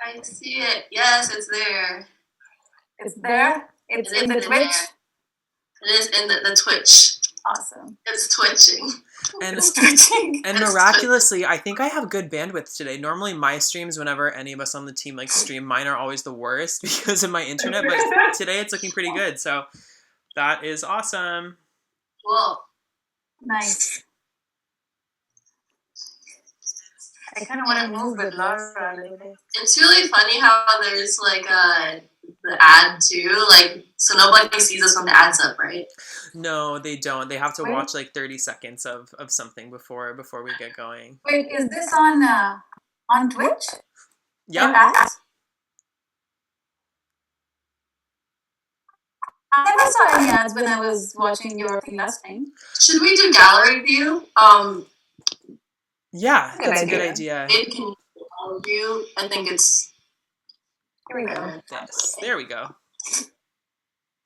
I see it. Yes, it's there. It's there? It's in the Twitch? It is in the Twitch. Awesome. It's twitching. And It's twitching. And miraculously, I think I have good bandwidth today. Normally, my streams, whenever any of us on the team like stream, mine are always the worst because of my internet. But today, it's looking pretty good. So that is awesome. Cool. Nice. I kind of want to move with Laura a little bit. It's really funny how there's like the ad too. Like, so nobody sees us when the ad's up, right? No, they don't. They have to watch like 30 seconds of something before we get going. Wait, is this on Twitch? Yeah. I never saw any ads when I was watching your thing last time. Should we do gallery view? Yeah, that's a good idea. It can follow you. I think it's. Here we go. Yes, there we go.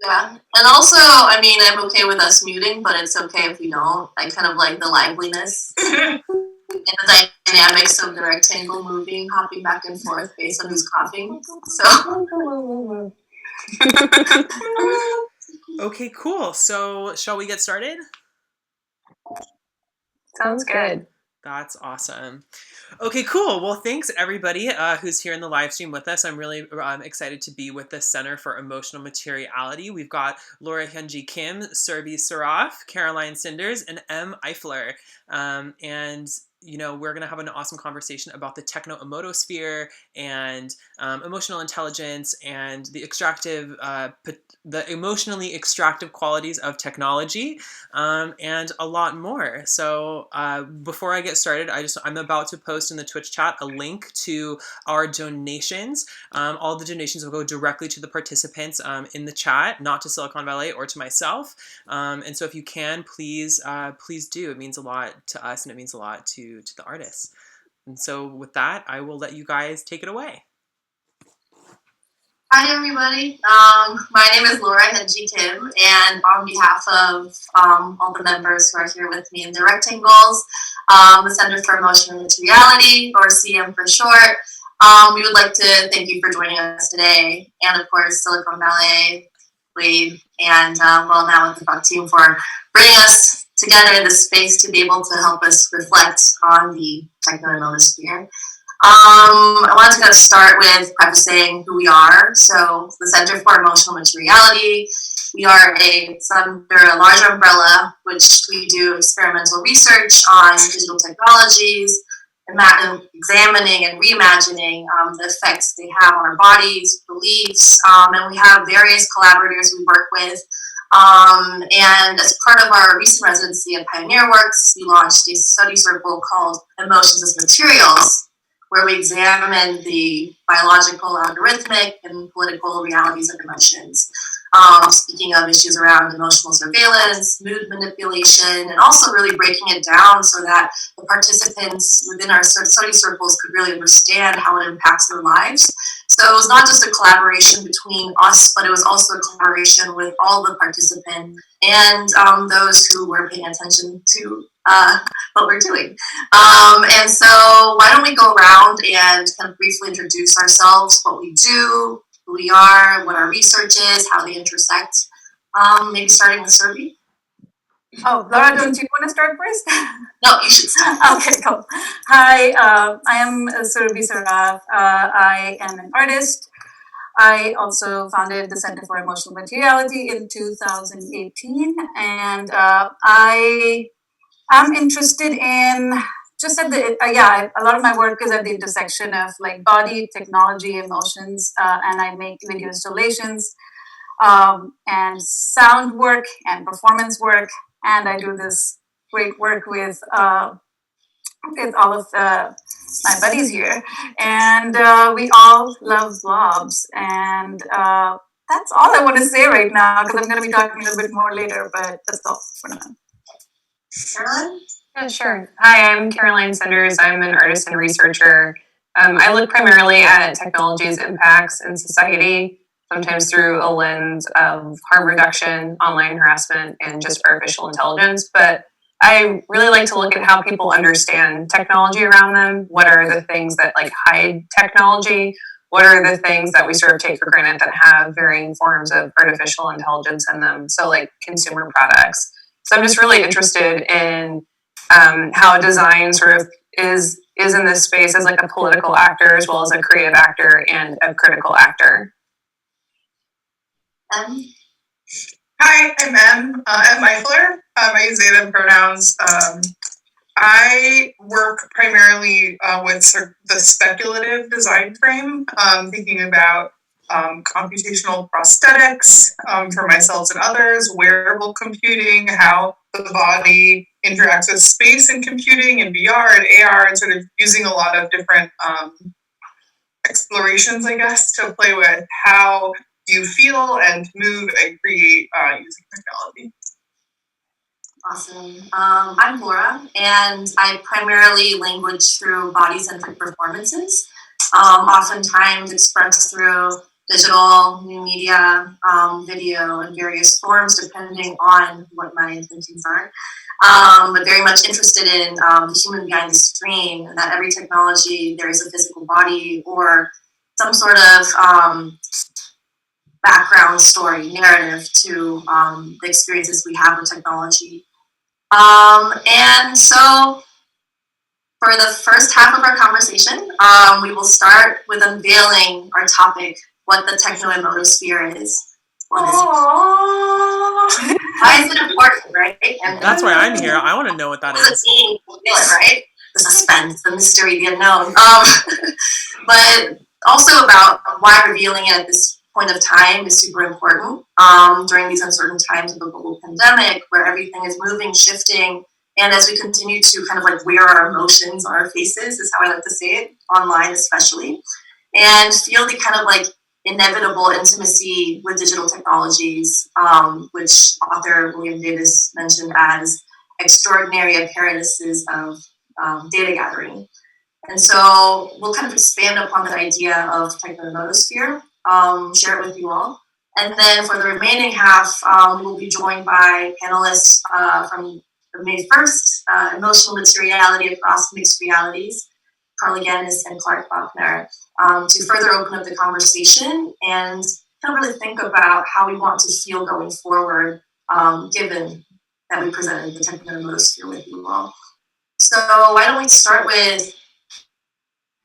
Yeah, and also, I mean, I'm okay with us muting, but it's okay if we don't. I kind of like the liveliness and the dynamics of the rectangle moving, hopping back and forth based on who's coughing. So. Okay, cool. So, shall we get started? Sounds good. That's awesome. Okay, cool. Well, thanks everybody who's here in the live stream with us. I'm really excited to be with the Center for Emotional Materiality. We've got Laura Hyunji Kim, Surbi Saraf, Caroline Cinders, and M. Eifler. And you know, we're going to have an awesome conversation about the techno-emotosphere and emotional intelligence and the emotionally extractive qualities of technology, and a lot more. So before I get started, I'm about to post in the Twitch chat a link to our donations. All the donations will go directly to the participants in the chat, not to Silicon Valley or to myself. And so if you can, please do. It means a lot to us and it means a lot to the artists. And so with that, I will let you guys take it away. Hi everybody, my name is Laura Hyunji Kim, and on behalf of all the members who are here with me in the Rectangles, the Center for Emotional Materiality, or CM for short, we would like to thank you for joining us today, and of course Silicon Valley, Wade, and well now with the Buck team for bringing us together in this space to be able to help us reflect on the techno-emotosphere. I wanted to kind of start with prefacing who we are. So the Center for Emotional Materiality, we are under a larger umbrella, which we do experimental research on digital technologies, examining and reimagining the effects they have on our bodies, beliefs, and we have various collaborators we work with. And as part of our recent residency at Pioneer Works, we launched a study circle called Emotions as Materials, where we examine the biological, algorithmic, and political realities of emotions. Speaking of issues around emotional surveillance, mood manipulation, and also really breaking it down so that the participants within our study circles could really understand how it impacts their lives. So it was not just a collaboration between us, but it was also a collaboration with all the participants and those who were paying attention to what we're doing. And so why don't we go around and kind of briefly introduce ourselves, what we do, who we are, what our research is, how they intersect. Maybe starting with Surbi. Oh, Laura, don't you want to start first? No, you should start. Okay, cool. Hi, I am Surbi Saraf. I am an artist. I also founded the Center for Emotional Materiality in 2018, and I am interested in just at the a lot of my work is at the intersection of like body, technology, emotions, and I make video installations and sound work and performance work, and I do this great work with all of my buddies here, and we all love blobs, and that's all I want to say right now because I'm going to be talking a little bit more later, but that's all for now. Caroline? Yeah, sure. Hi, I'm Caroline Cinders. I'm an artist and researcher. I look primarily at technology's impacts in society, sometimes through a lens of harm reduction, online harassment, and just artificial intelligence. But I really like to look at how people understand technology around them. What are the things that like hide technology? What are the things that we sort of take for granted that have varying forms of artificial intelligence in them? So like consumer products. So I'm just really interested in how design sort of is in this space as like a political actor as well as a creative actor and a critical actor. Hi, I'm Em Eichler. I use they, them pronouns. I work primarily with sort of the speculative design frame, thinking about computational prosthetics for myself and others, wearable computing, how the body interacts with space and computing and VR and AR, and sort of using a lot of different explorations, I guess, to play with how you feel and move and create using technology. Awesome. I'm Laura, and I primarily language through body-centric performances, oftentimes expressed through digital, new media, video, and various forms, depending on what my intentions are. But very much interested in the human behind the screen, and that every technology, there is a physical body or some sort of background story, narrative to the experiences we have with technology. And so for the first half of our conversation, we will start with unveiling our topic, what the techno-emotosphere is. Why is it important, right? And That's why I'm here. I want to know what that is. Feel it, right? The suspense, the mystery, the unknown. But also about why revealing it at this point of time is super important during these uncertain times of a global pandemic where everything is moving, shifting, and as we continue to kind of like wear our emotions on our faces, is how I like to say it, online especially, and feel the kind of like inevitable intimacy with digital technologies, which author William Davis mentioned as extraordinary apparatuses of data gathering. And so we'll kind of expand upon the idea of techno-emotosphere, share it with you all. And then for the remaining half, we'll be joined by panelists from the May 1st, Emotional Materiality Across Mixed Realities, Carla Gannis and Clark Bachner, to further open up the conversation and kind of really think about how we want to feel going forward, given that we presented the techno-emotosphere with you all. So why don't we start with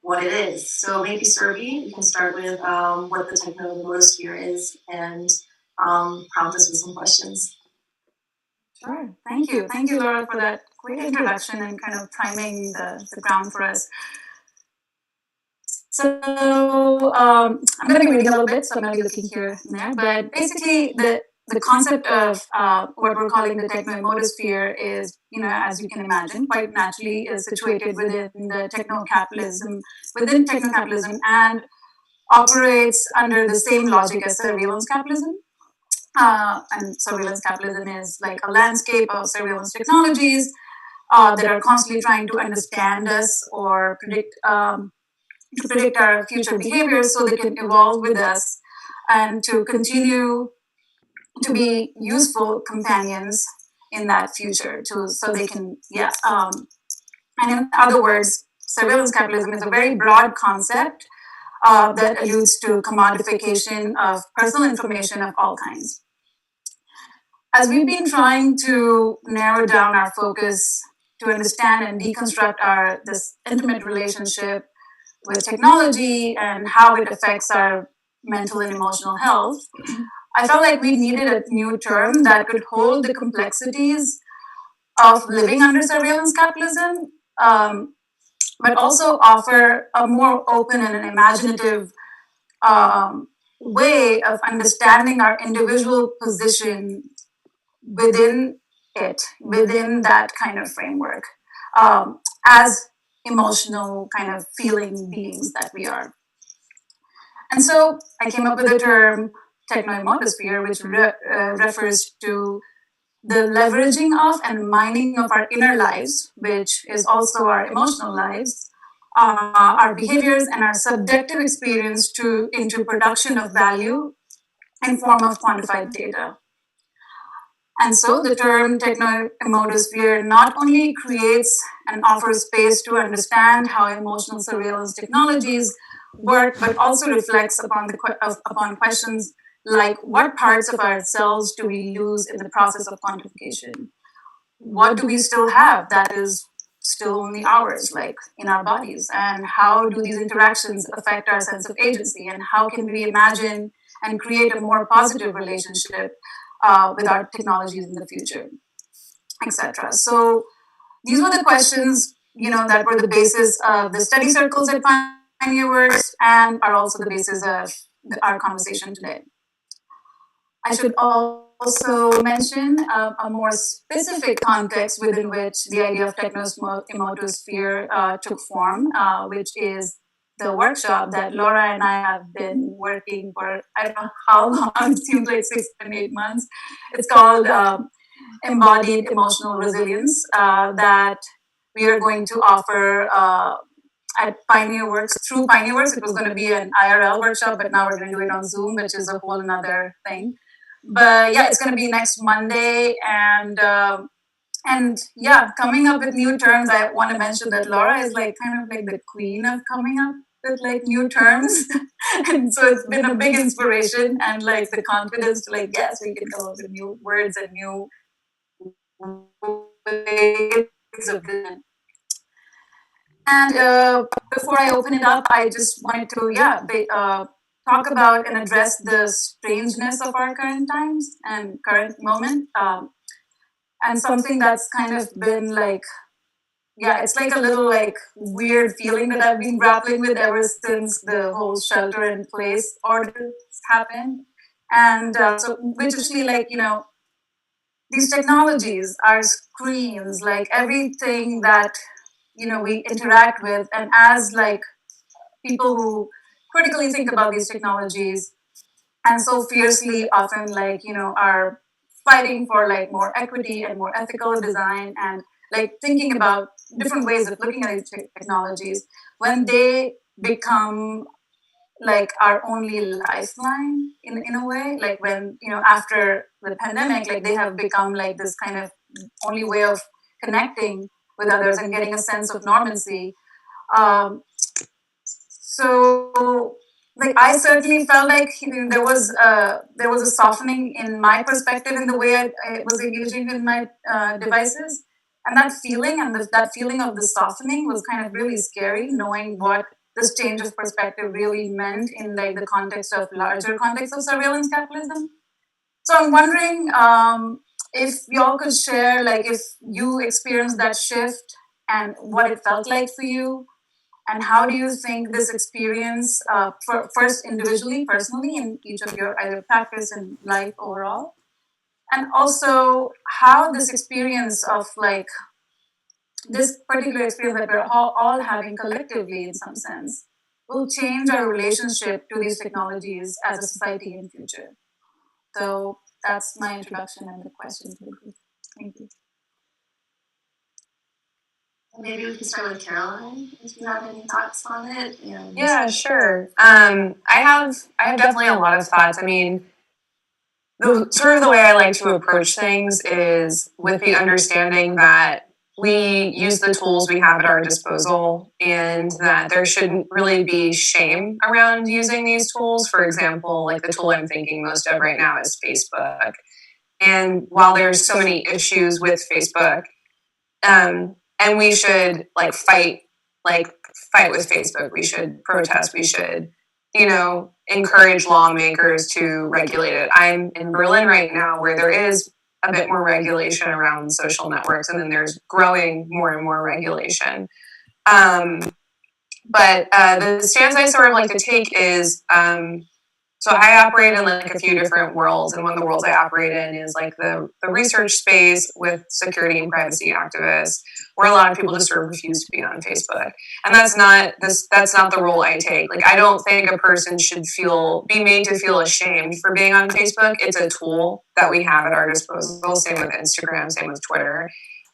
what it is. So maybe Surbi, you can start with what the techno-emotosphere is and prompt us with some questions. Sure. Thank you. Thank you, Laura, for that great introduction and kind of priming the ground for us. So I'm going to be reading a little bit, so I'm going to be looking here and there. But basically, the concept of what we're calling the techno-emotosphere is, you know, as you can imagine, quite naturally is situated within the techno-capitalism, and operates under the same logic as surveillance capitalism. And surveillance capitalism is like a landscape of surveillance technologies that are constantly trying to understand us or predict our future behaviors so they can evolve with us and to continue to be useful companions in that future so they can and in other words, surveillance capitalism is a very broad concept that alludes to commodification of personal information of all kinds. As we've been trying to narrow down our focus to understand and deconstruct this intimate relationship with technology and how it affects our mental and emotional health, I felt like we needed a new term that could hold the complexities of living under surveillance capitalism, but also offer a more open and an imaginative way of understanding our individual position within that kind of framework, as emotional kind of feeling beings that we are. And so I came up with the term techno-emotosphere, which refers to the leveraging of and mining of our inner lives, which is also our emotional lives, our behaviors and our subjective experience into production of value in form of quantified data. And so the term techno-emotosphere not only creates and offers space to understand how emotional surveillance technologies work, but also reflects upon questions like what parts of ourselves do we lose in the process of quantification? What do we still have that is still only ours, like in our bodies? And how do these interactions affect our sense of agency? And how can we imagine and create a more positive relationship with our technologies in the future, etc. So these were the questions, that were the basis of the study circles at Pioneer Works and are also the basis of our conversation today. I should also mention a more specific context within which the idea of techno-emotosphere took form, which is the workshop that Laura and I have been working for, I don't know how long, it seems like 6 and 8 months. It's called Embodied Emotional Resilience, that we are going to offer at Pioneer Works. Through Pioneer Works, it was going to be an IRL workshop, but now we're going to do it on Zoom, which is a whole another thing. But yeah, it's going to be next Monday, and yeah, coming up with new terms. I want to mention that Laura is like kind of like the queen of coming up with like new terms, and so it's been a big inspiration and like the confidence to like, yes, we can come up with new words and new ways of doing it. And before I open it up, I just wanted to talk about and address the strangeness of our current times and current moment, and something that's kind of been like, it's like a little like weird feeling that I've been grappling with ever since the whole shelter in place orders happened. And so which actually, like, these technologies, our screens, like everything that we interact with, and as like people who critically think about these technologies and so fiercely often like are fighting for like more equity and more ethical design and like thinking about different ways of looking at these technologies, when they become like our only lifeline in a way, like when after the pandemic, like they have become like this kind of only way of connecting with others and getting a sense of normalcy. So like I certainly felt like there was a softening in my perspective in the way I was engaging with my devices, and that feeling that feeling of the softening was kind of really scary, knowing what this change of perspective really meant in like the larger context of surveillance capitalism. So I'm wondering if y'all could share like if you experienced that shift and what it felt like for you, and how do you think this experience, first individually, personally, in each of your either practice and life overall, and also how this experience of like this particular experience that we're all having collectively in some sense will change our relationship to these technologies as a society in future. So that's my introduction and the questions. Thank you. Maybe we can start with Caroline if you have any thoughts on it. Yeah, sure. I have definitely a lot of thoughts. I mean, the way I like to approach things is with the understanding that we use the tools we have at our disposal and that there shouldn't really be shame around using these tools. For example, like the tool I'm thinking most of right now is Facebook. And while there's so many issues with Facebook, and we should fight with Facebook. We should protest. We should, encourage lawmakers to regulate it. I'm in Berlin right now, where there is a bit more regulation around social networks, and then there's growing more and more regulation. But the stance I sort of like to take is, so I operate in like a few different worlds, and one of the worlds I operate in is like the research space with security and privacy activists, where a lot of people just sort of refuse to be on Facebook. And that's not the role I take. Like, I don't think a person should be made to feel ashamed for being on Facebook. It's a tool that we have at our disposal. Same with Instagram, same with Twitter.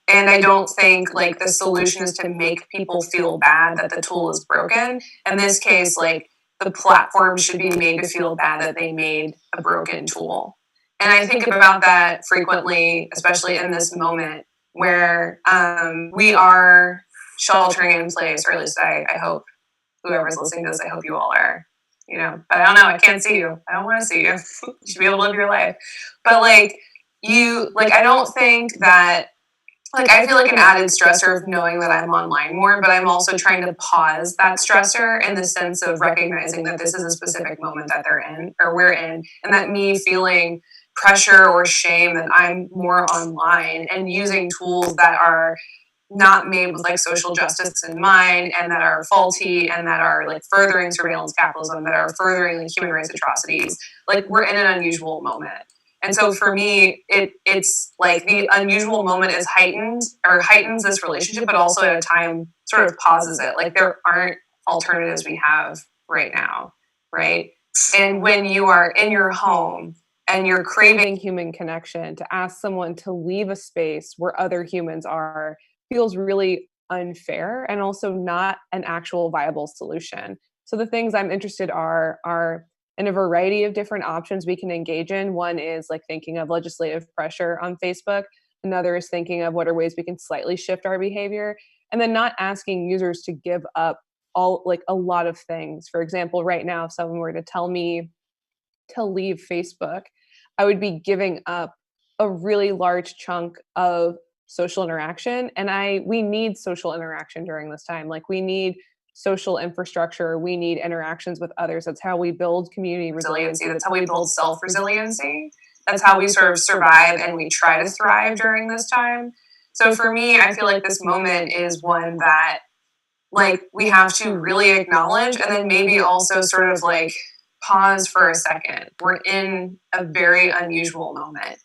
And I don't think like the solution is to make people feel bad that the tool is broken. In this case, like, the platform should be made to feel bad that they made a broken tool. And I think about that frequently, especially in this moment where we are sheltering in place, or at least I hope whoever's listening to this, I hope you all are. But I don't know. I can't see you. I don't want to see you. You should be able to live your life. But I don't think that, I feel like an added stressor of knowing that I'm online more, but I'm also trying to pause that stressor in the sense of recognizing that this is a specific moment that they're in or we're in, and that me feeling pressure or shame that I'm more online and using tools that are not made with social justice in mind, and that are faulty, and that are furthering surveillance capitalism, that are furthering human rights atrocities. We're in an unusual moment. And so for me, it's the unusual moment is heightens this relationship, but also at a time sort of pauses it. There aren't alternatives we have right now, right? And when you are in your home and you're craving human connection, to ask someone to leave a space where other humans are feels really unfair, and also not an actual viable solution. So the things I'm interested are in a variety of different options we can engage in. One is thinking of legislative pressure on Facebook. Another is thinking of what are ways we can slightly shift our behavior, and then not asking users to give up a lot of things. For example, right now, if someone were to tell me to leave Facebook, I would be giving up a really large chunk of social interaction. And we need social interaction during this time. We need social infrastructure. We need interactions with others. That's how we build community resiliency. That's how we build self-resiliency. That's how we sort of survive and we try to thrive during this time. So for me, I feel like this moment is one that we have to really acknowledge, and then maybe also sort of pause for a second. We're in a very unusual moment.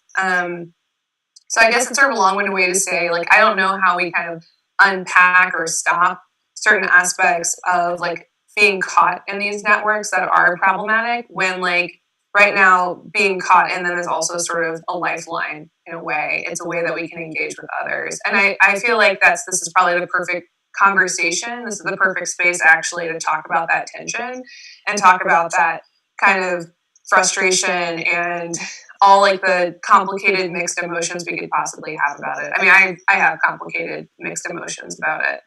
So I guess it's sort of a long-winded way to say, I don't know how we kind of unpack or stop certain aspects of being caught in these networks that are problematic, when right now being caught in them is also sort of a lifeline in a way. It's a way that we can engage with others. And I feel like this is probably the perfect conversation. This is the perfect space actually to talk about that tension and talk about that kind of frustration and all the complicated mixed emotions we could possibly have about it. I mean, I have complicated mixed emotions about it.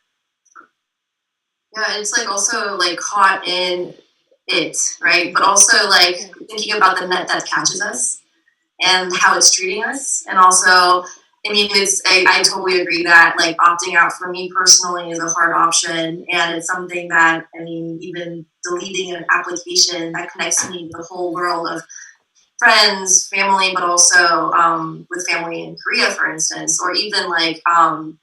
Yeah, it's also caught in it, right? But also thinking about the net that catches us and how it's treating us. And also, I mean, I totally agree that opting out for me personally is a hard option, and it's something that, I mean, even deleting an application that connects me to the whole world of friends, family, but also with family in Korea, for instance, or even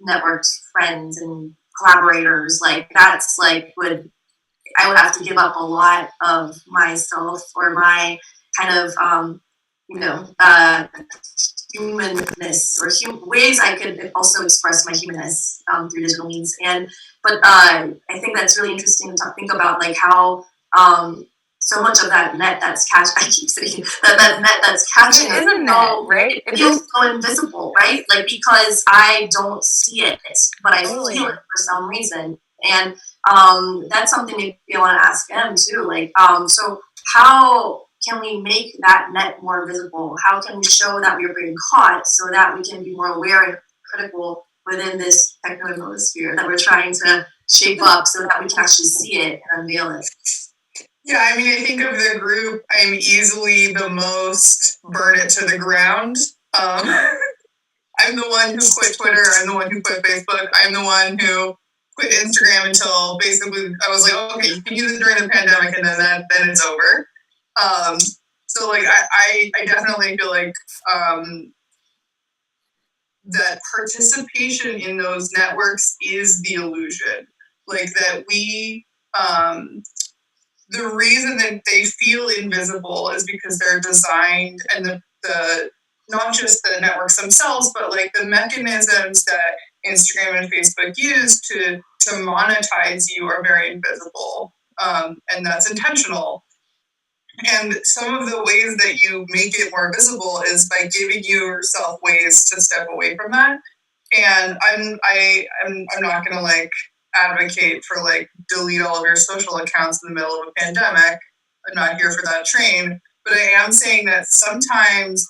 networked friends and collaborators. That's would I would have to give up a lot of myself or my kind of humanness or ways I could also express my humanness through digital means. But I think that's really interesting to think about how so much of that net that's catch I keep saying that net that's catching it is a net, right? It feels so invisible, right? Because I don't see it, but I feel it for some reason. And that's something maybe I want to ask them too. So how can we make that net more visible? How can we show that we're being caught so that we can be more aware and critical within this techno-atmosphere that we're trying to shape up so that we can actually see it and unveil it? Yeah, I mean, I think of the group, I'm easily the most burn it to the ground. I'm the one who quit Twitter. I'm the one who quit Facebook. I'm the one who quit Instagram until basically I was okay, you can use it during the pandemic, and then it's over. So I definitely feel that participation in those networks is the illusion. That we the reason that they feel invisible is because they're designed, and the not just the networks themselves, but the mechanisms that Instagram and Facebook use to monetize you are very invisible, and that's intentional. And some of the ways that you make it more visible is by giving yourself ways to step away from that. And I'm not gonna advocate for delete all of your social accounts in the middle of a pandemic. I'm not here for that train, but I am saying that sometimes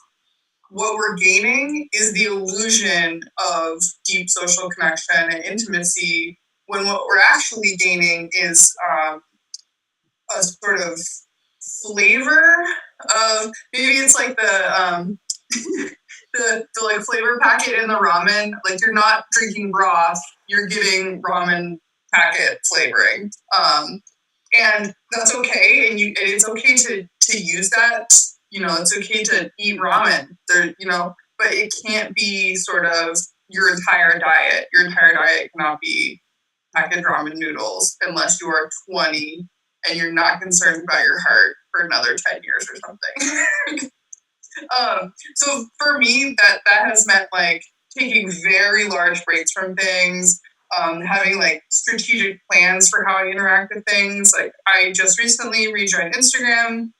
what we're gaining is the illusion of deep social connection and intimacy, when what we're actually gaining is a sort of flavor of, maybe it's like the like flavor packet in the ramen. Like, you're not drinking broth, you're getting ramen packet flavoring. And that's okay, and it's okay to use that. It's okay to eat ramen. But it can't be sort of your entire diet. Your entire diet cannot be packaged ramen noodles unless you are 20 and you're not concerned about your heart for another 10 years or something. So for me, that has meant like taking very large breaks from things, having like strategic plans for how I interact with things. Like, I just recently rejoined Instagram.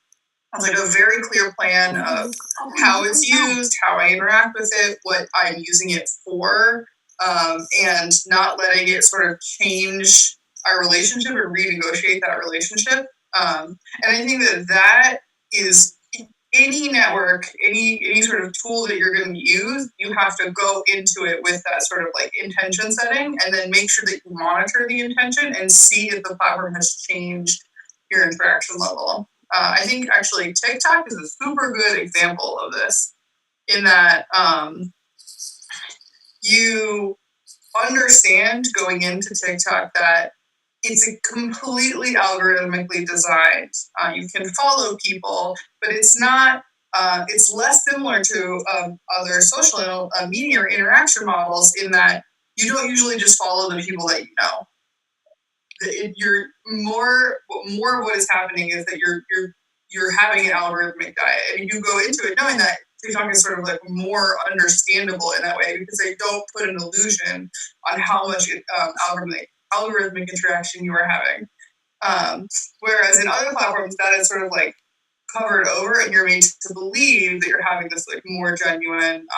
I was like a very clear plan of how it's used, how I interact with it, what I'm using it for, and not letting it sort of change our relationship or renegotiate that relationship. And I think that is any network, any sort of tool that you're going to use, you have to go into it with that sort of like intention setting, and then make sure that you monitor the intention and see if the platform has changed your interaction level. I think actually TikTok is a super good example of this, in that you understand going into TikTok that it's completely algorithmically designed. You can follow people, but it's not. It's less similar to other social media or interaction models, in that you don't usually just follow the people that you know. You're more of what is happening is that you're having an algorithmic diet, and you go into it knowing that TikTok is sort of like more understandable in that way, because they don't put an illusion on how much algorithmic interaction you are having. Whereas in other platforms, that is sort of like covered over, and you're made to believe that you're having this like more genuine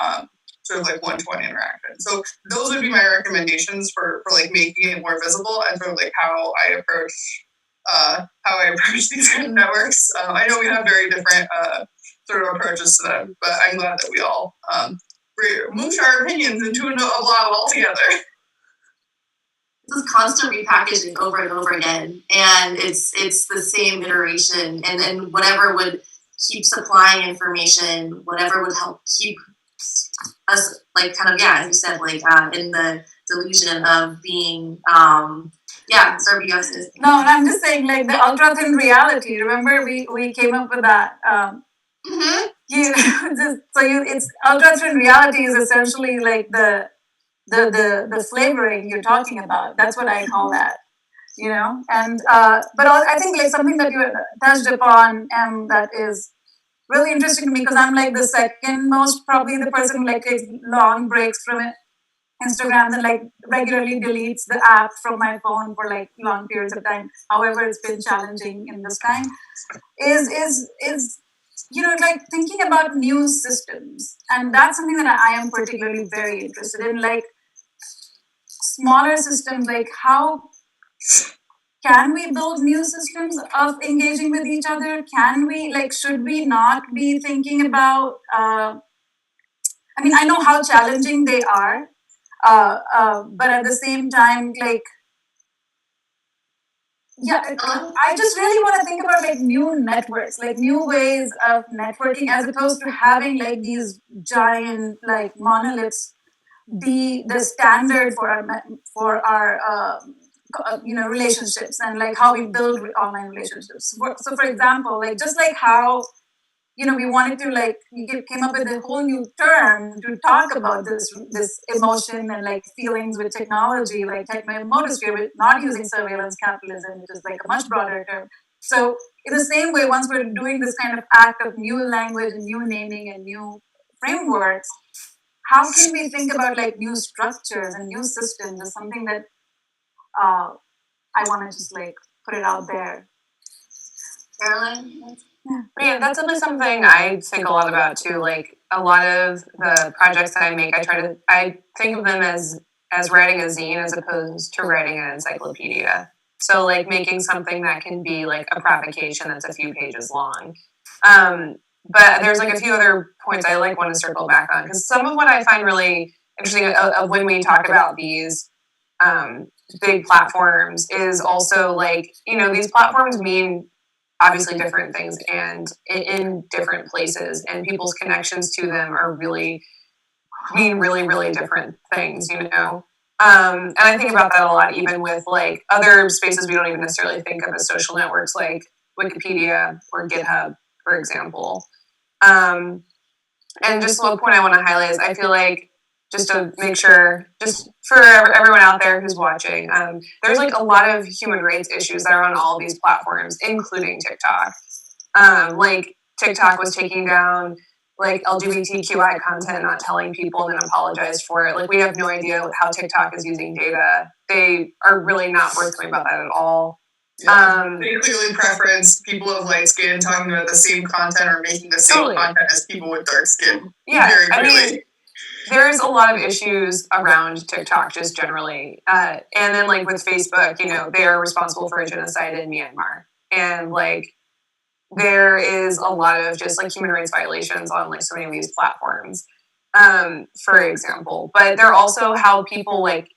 sort of like one-to-one interaction. So those would be my recommendations for like making it more visible, and sort of like how I approach these kind of networks. I know we have very different sort of approaches to them, but I'm glad that we all moved our opinions into a blog altogether. This is constant repackaging over and over again, and it's the same iteration, and whatever would keep supplying information, whatever would help keep us like kind of, as you said, like in the delusion of being sorry, you guys. No, I'm just saying, like, the ultra thin reality. Remember, we came up with that. It's ultra thin reality is essentially like the flavoring you're talking about. That's what I call that. And but I think like something that you touched upon, and that is really interesting to me, because I'm like the second most probably the person who like takes long breaks from it. Instagram, and like regularly deletes the app from my phone for like long periods of time. However, it's been challenging in this time. Is like thinking about news systems, and that's something that I am particularly very interested in. Like smaller systems, like how can we build new systems of engaging with each other? Can we should we not be thinking about? I mean, I know how challenging they are. But at the same time, I just really want to think about like new networks, like new ways of networking, as opposed to having like these giant like monoliths be the standard for our relationships, and like how we build online relationships. So, for example, like just like how we wanted to came up with a whole new term to talk about this emotion and like feelings with technology, like Multistreaming, not using surveillance capitalism, which is like a much broader term. So in the same way, once we're doing this kind of act of new language and new naming and new frameworks, how can we think about like new structures and new systems is something that I want to just like put it out there. Caroline? Yeah, that's definitely something I think a lot about too. Like a lot of the projects that I make, I think of them as writing a zine as opposed to writing an encyclopedia. So like making something that can be like a provocation that's a few pages long. but there's like a few other points I like want to circle back on, because some of what I find really interesting of when we talk about these big platforms is also like, you know, these platforms mean obviously different things and in different places, and people's connections to them are really mean really, really different things, you know. And I think about that a lot, even with like other spaces we don't even necessarily think of as social networks, like Wikipedia or GitHub, for example. And just one point I want to highlight is I feel like, just to make sure, just for everyone out there who's watching, there's like a lot of human rights issues that are on all of these platforms, including TikTok. Like TikTok was taking down like LGBTQI content, not telling people, and then apologized for it. Like we have no idea how TikTok is using data. They are really not forthcoming about that at all. Yeah, they clearly preference people of light skin talking about the same content or making the same Totally. content as people with dark skin. Yeah, Very I clearly. mean, there's a lot of issues around TikTok just generally. And then like with Facebook, you know, they are responsible for a genocide in Myanmar. And like there is a lot of just like human rights violations on like so many of these platforms, for example. But they're also how people like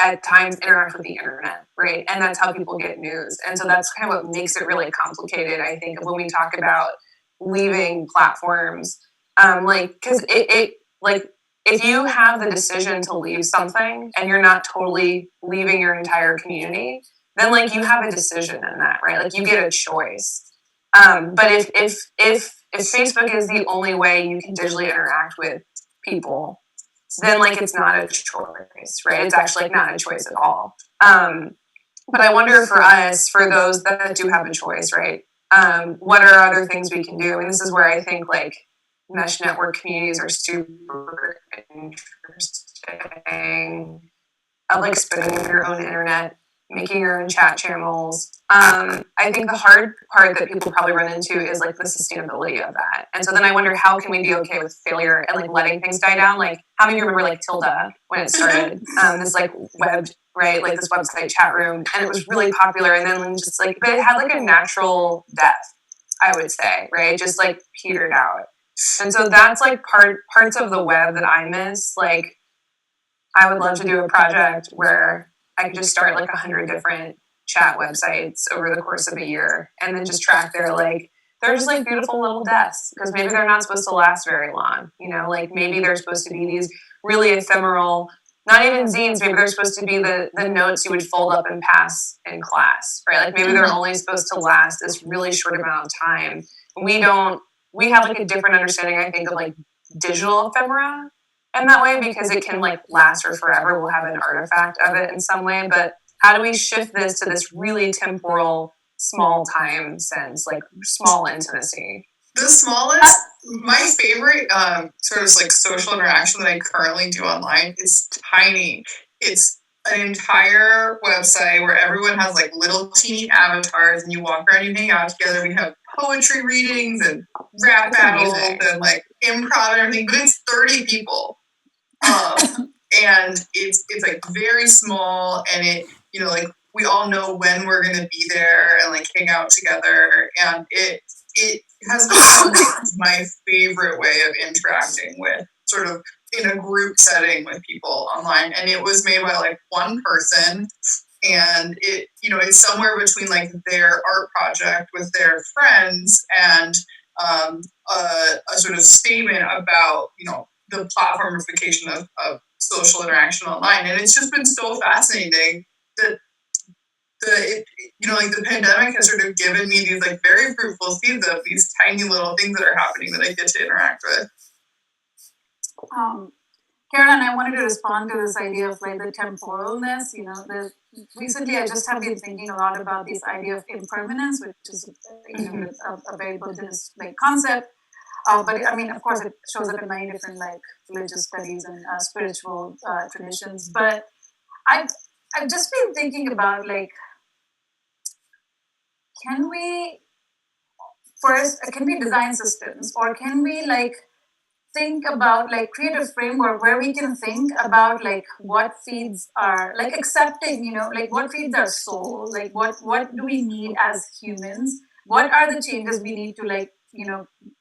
at times interact with the internet, right? And that's how people get news. And so that's kind of what makes it really complicated, I think, when we talk about leaving platforms. Like, because it like if you have the decision to leave something and you're not totally leaving your entire community, then like you have a decision in that, right? Like you get a choice. But if Facebook is the only way you can digitally interact with people, then like it's not a choice, right? It's actually like not a choice at all. But I wonder for us, for those that do have a choice, right? What are other things we can do? And this is where I think like mesh network communities are super interesting. Of like spinning your own internet, making your own chat channels. I think the hard part that people probably run into is like the sustainability of that. And so then I wonder, how can we be okay with failure and like letting things die down? Like how many of you remember like Tilda when it started? This like web, right? Like this website chat room, and it was really popular. And then just like, but it had like a natural death, I would say, right? Just like petered out. And so that's like parts of the web that I miss. Like I would love to do a project where I could just start like 100 different chat websites over the course of a year, and then just track their like, they're just like beautiful little deaths, because maybe they're not supposed to last very long, you know, like maybe they're supposed to be these really ephemeral, not even zines, maybe they're supposed to be the notes you would fold up and pass in class, right? Like maybe they're only supposed to last this really short amount of time. We have like a different understanding, I think, of like digital ephemera in that way, because it can like last for forever. We'll have an artifact of it in some way, but how do we shift this to this really temporal, small time sense, like small intimacy? The smallest, my favorite sort of like social interaction that I currently do online is tiny. It's an entire website where everyone has like little teeny avatars, and you walk around, you hang out together. We have poetry readings and rap battles and like improv and everything, but it's 30 people. And it's like very small, and it, you know, like we all know when we're gonna be there and like hang out together, and it has become my favorite way of interacting with, sort of in a group setting with people online. And it was made by like one person, and it, you know, it's somewhere between like their art project with their friends and a sort of statement about, you know, the platformification of social interaction online. And it's just been so fascinating that you know, like the pandemic has sort of given me these like very fruitful seeds of these tiny little things that are happening that I get to interact with. Karen, I wanted to respond to this idea of like the temporalness. You know, recently I just have been thinking a lot about this idea of impermanence, which is, you know, a very Buddhist like concept. But I mean, of course, it shows up in many different like religious studies and spiritual traditions. But I've just been thinking about like, can we design systems, or can we like think about like create a framework where we can think about like what feeds our like accepting, you know, like what feeds our soul, like what do we need as humans, what are the changes we need to like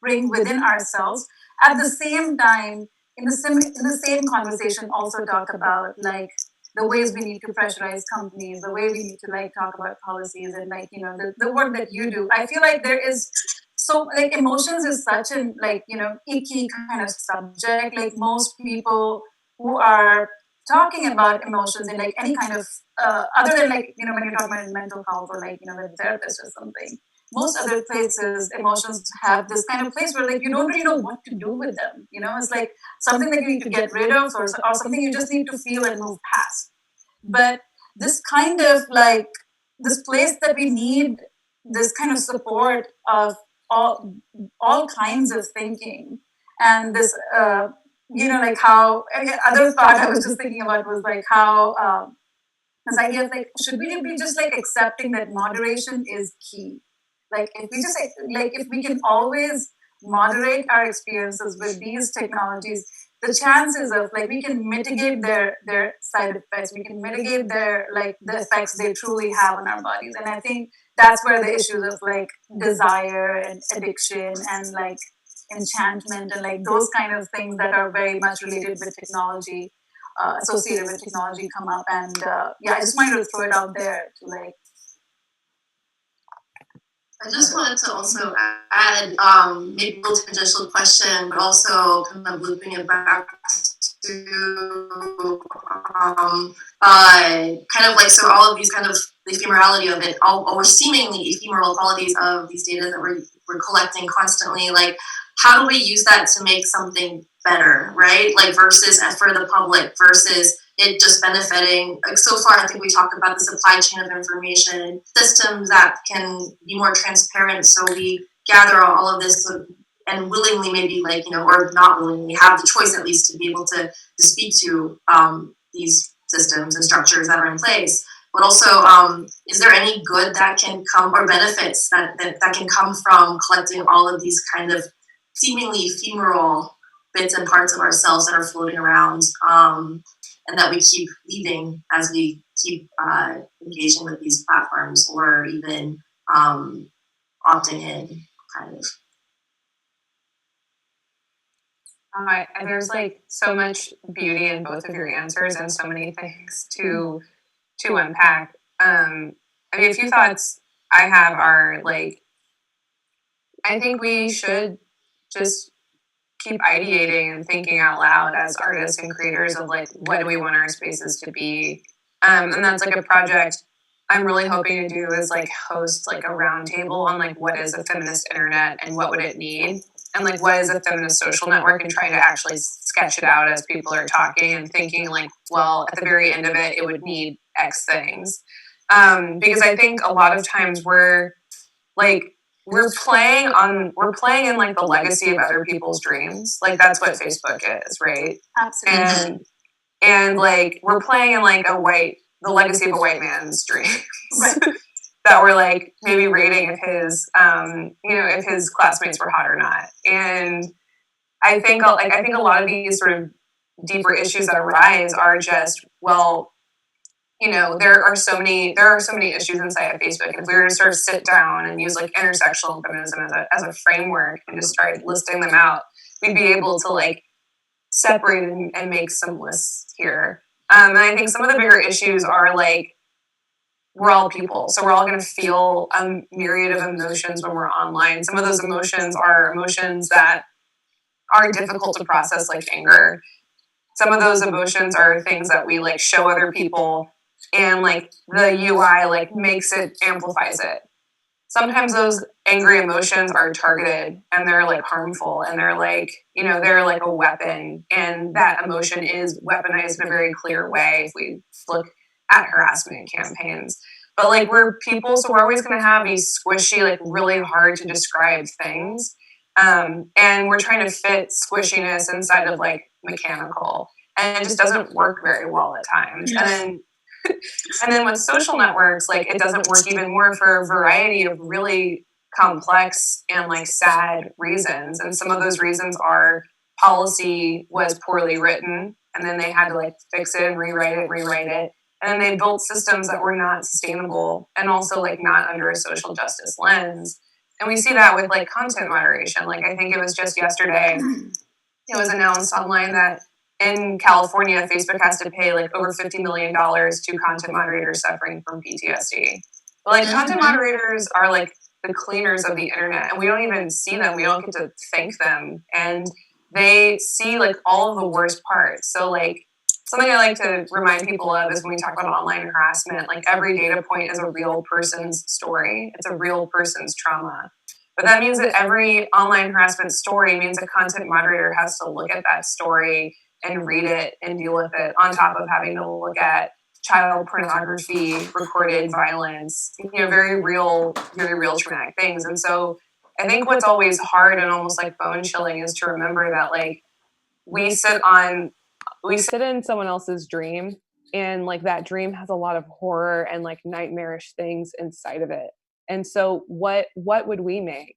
bring within ourselves. At the same time, in the same conversation, also talk about like the ways we need to pressurize companies, the way we need to like talk about policies, and like the work that you do. I feel like there is so like emotions is such an like icky kind of subject. Like most people who are talking about emotions in like any kind of other than like when you're talking about mental health or like with a therapist or something, most other places emotions have this kind of place where like you don't really know what to do with them. It's like something that you need to get rid of, or something you just need to feel and move past. But this kind of like this place that we need this kind of support of all kinds of thinking, and this like how other thought I was just thinking about was like how this idea of like should we be just like accepting that moderation is key. Like if we just like if we can always moderate our experiences with these technologies, the chances of like we can mitigate their side effects, we can mitigate their like the effects they truly have on our bodies. And I think that's where the issues of like desire and addiction and like enchantment and like those kind of things that are very much related with technology, associated with technology come up. And yeah, I just wanted to throw it out there to like. I just wanted to also add maybe a little tangential question, but also kind of looping it back to kind of like, so all of these kind of the ephemerality of it, all or seemingly ephemeral qualities of these data that we're collecting constantly, like how do we use that to make something better, right? Like versus for the public versus it just benefiting. Like so far, I think we talked about the supply chain of information, systems that can be more transparent. So we gather all of this and willingly, maybe like or not willingly, have the choice at least to be able to speak to these systems and structures that are in place. But also, is there any good that can come or benefits that can come from collecting all of these kind of seemingly ephemeral bits and parts of ourselves that are floating around, and that we keep leaving as we keep engaging with these platforms or even opting in, kind of. There's like so much beauty in both of your answers and so many things to unpack. I mean, a few thoughts I have are like, I think we should just keep ideating and thinking out loud as artists and creators of like, what do we want our spaces to be? And that's like a project I'm really hoping to do is like host like a roundtable on like what is a feminist internet and what would it need, and like what is a feminist social network, and try to actually sketch it out as people are talking and thinking like, well, at the very end of it, it would need X things. Because I think a lot of times we're playing in like the legacy of other people's dreams. Like that's what Facebook is, right? Absolutely. And like we're playing in like the legacy of a white man's dreams. Right. That we're like maybe rating if his if his classmates were hot or not. And I think a lot of these sort of deeper issues that arise are just, well, there are so many issues inside of Facebook. If we were to sort of sit down and use like intersectional feminism as a framework and just start listing them out, we'd be able to like separate and make some lists here. And I think some of the bigger issues are like, we're all people, so we're all going to feel a myriad of emotions when we're online. Some of those emotions are emotions that are difficult to process, like anger. Some of those emotions are things that we like show other people, and like the UI like amplifies it. Sometimes those angry emotions are targeted and they're like harmful, and they're like a weapon, and that emotion is weaponized in a very clear way if we look at harassment campaigns. But like we're people, so we're always going to have these squishy, like really hard to describe things, and we're trying to fit squishiness inside of like mechanical, and it just doesn't work very well at times. And then with social networks, like it doesn't work even more for a variety of really complex and like sad reasons. And some of those reasons are policy was poorly written, and then they had to like fix it and rewrite it. And then they built systems that were not sustainable and also like not under a social justice lens. And we see that with like content moderation. Like I think it was just yesterday, it was announced online that in California, Facebook has to pay like over $50 million to content moderators suffering from PTSD. But like content moderators are like the cleaners of the internet, and we don't even see them. We don't get to thank them, and they see like all of the worst parts. So like something I like to remind people of is when we talk about online harassment, like every data point is a real person's story. It's a real person's trauma. But that means that every online harassment story means a content moderator has to look at that story and read it and deal with it, on top of having to look at child pornography, recorded violence, very real traumatic things. And so I think what's always hard and almost like bone chilling is to remember that like we sit in someone else's dream, and like that dream has a lot of horror and like nightmarish things inside of it. And so what would we make?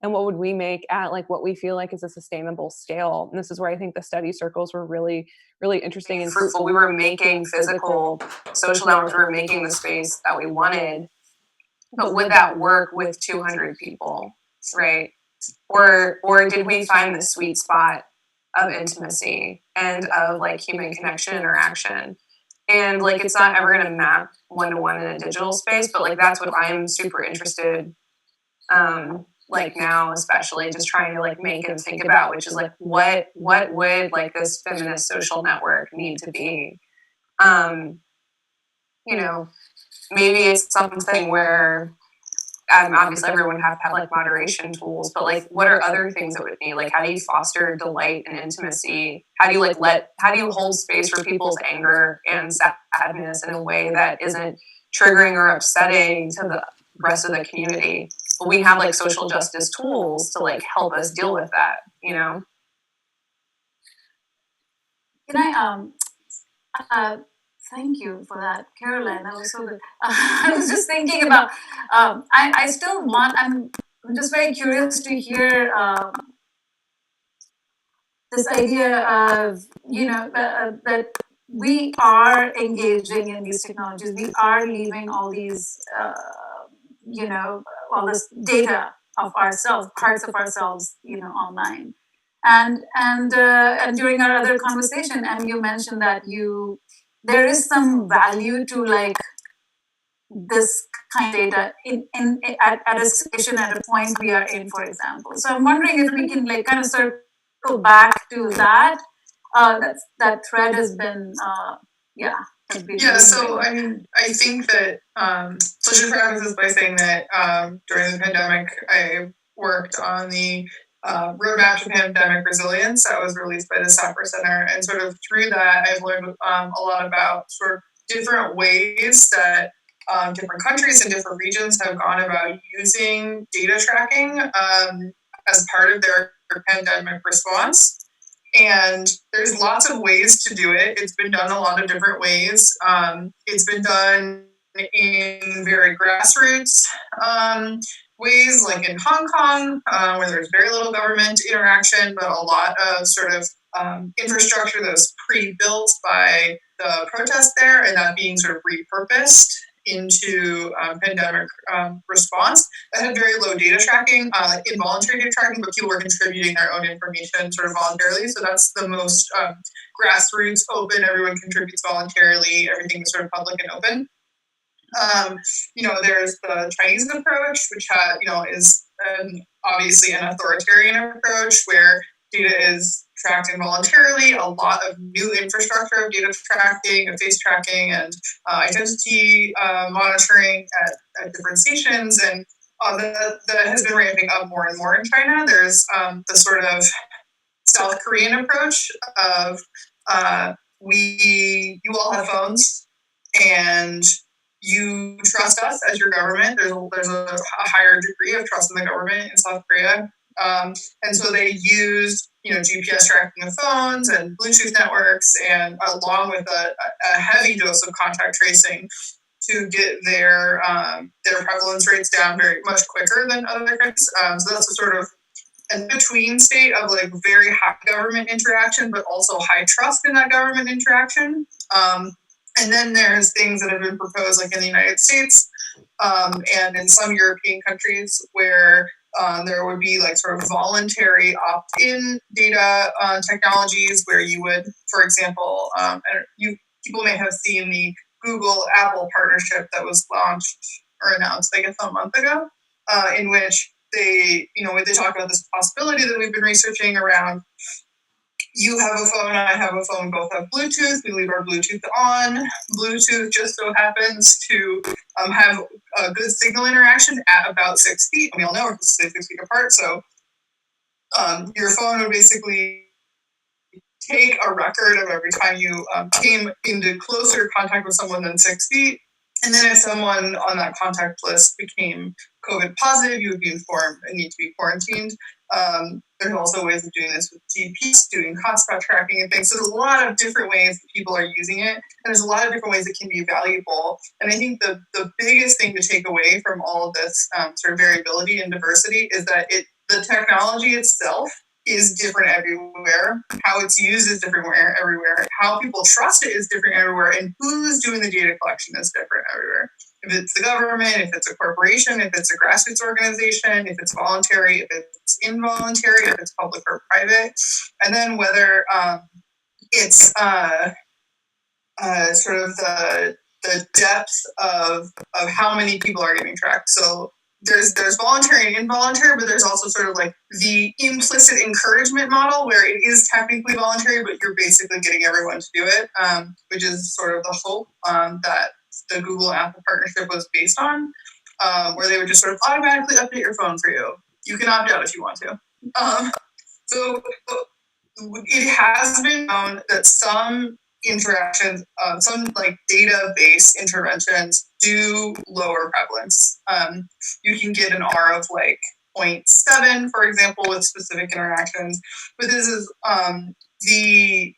And what would we make at like what we feel like is a sustainable scale? And this is where I think the study circles were really, really interesting and fruitful. We were making physical social networks, we were making the space that we wanted. But would that work with 200 people, right? Or did we find the sweet spot of intimacy and of like human connection, interaction? And like it's not ever going to map one-to-one in a digital space, but like that's what I'm super interested like now, especially just trying to like make and think about, which is like what would like this feminist social network need to be? Maybe it's something where obviously everyone would have to have like moderation tools, but like what are other things that would need? Like how do you foster delight and intimacy? How do you hold space for people's anger and sadness in a way that isn't triggering or upsetting to the rest of the community? But we have like social justice tools to like help us deal with that, Can I thank you for that, Caroline. That was so good. I was just thinking about. I still want. I'm just very curious to hear this idea of that we are engaging in these technologies. We are leaving all these all this data of ourselves, parts of ourselves, online. And during our other conversation, and you mentioned that there is some value to like this kind of data at a station at a point we are in, for example. So I'm wondering if we can like kind of circle back to that. That thread has been Yeah, so I mean, I think that so just preface this by saying that during the pandemic, I worked on the roadmap to pandemic resilience that was released by the Sapper Center, and sort of through that, I've learned a lot about sort of different ways that different countries and different regions have gone about using data tracking as part of their pandemic response. And there's lots of ways to do it. It's been done a lot of different ways. It's been done in very grassroots ways, like in Hong Kong, where there's very little government interaction, but a lot of sort of infrastructure that was pre-built by the protest there, and that being sort of repurposed into pandemic response that had very low data tracking, involuntary data tracking, but people were contributing their own information sort of voluntarily. So that's the most grassroots, open, everyone contributes voluntarily, everything is sort of public and open. There's the Chinese approach, which is obviously an authoritarian approach where data is tracked involuntarily. A lot of new infrastructure of data tracking and face tracking and identity monitoring at different stations, and that has been ramping up more and more in China. There's the sort of South Korean approach of you all have phones and you trust us as your government. There's a higher degree of trust in the government in South Korea. And so they used, GPS tracking of phones and Bluetooth networks, and along with a heavy dose of contact tracing to get their prevalence rates down very much quicker than other countries. So that's a sort of an between state of like very high government interaction, but also high trust in that government interaction. And then there's things that have been proposed, like in the United States and in some European countries, where There would be like sort of voluntary opt-in data technologies where you would, for example, people may have seen the Google Apple partnership that was launched or announced, I guess, a month ago, in which they talk about this possibility that we've been researching around. You have a phone, I have a phone, both have Bluetooth. We leave our Bluetooth on. Bluetooth just so happens to have a good signal interaction at about 6 feet. We all know we're 6 feet apart, so your phone would basically take a record of every time you came into closer contact with someone than 6 feet. And then if someone on that contact list became COVID positive, you would be informed and need to be quarantined. There's also ways of doing this with GPS, doing hotspot tracking and things. So there's a lot of different ways that people are using it. And there's a lot of different ways it can be valuable. And I think the biggest thing to take away from all of this sort of variability and diversity is that the technology itself is different everywhere. How it's used is different everywhere. How people trust it is different everywhere. And who's doing the data collection is different everywhere. If it's the government, if it's a corporation, if it's a grassroots organization, if it's voluntary, if it's involuntary, if it's public or private. And then whether it's sort of the depth of how many people are getting tracked. So there's voluntary and involuntary, but there's also sort of like the implicit encouragement model where it is technically voluntary, but you're basically getting everyone to do it, which is sort of the hope that the Google Apple partnership was based on, where they would just sort of automatically update your phone for you. You can opt out if you want to. So it has been known that some interactions, some like data-based interventions do lower prevalence. You can get an R of like 0.7, for example, with specific interactions. But this is the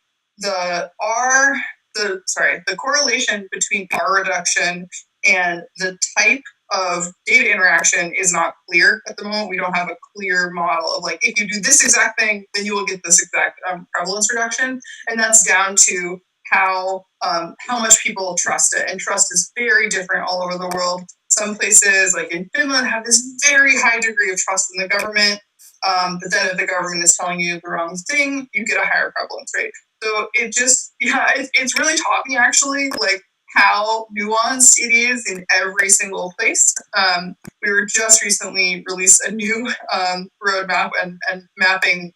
correlation between R reduction and the type of data interaction is not clear at the moment. We don't have a clear model of like, if you do this exact thing, then you will get this exact prevalence reduction. And that's down to how much people trust it. And trust is very different all over the world. Some places, like in Finland, have this very high degree of trust in the government. But then if the government is telling you the wrong thing, you get a higher prevalence rate. So it's really taught me actually, like, how nuanced it is in every single place. We were just recently released a new roadmap and mapping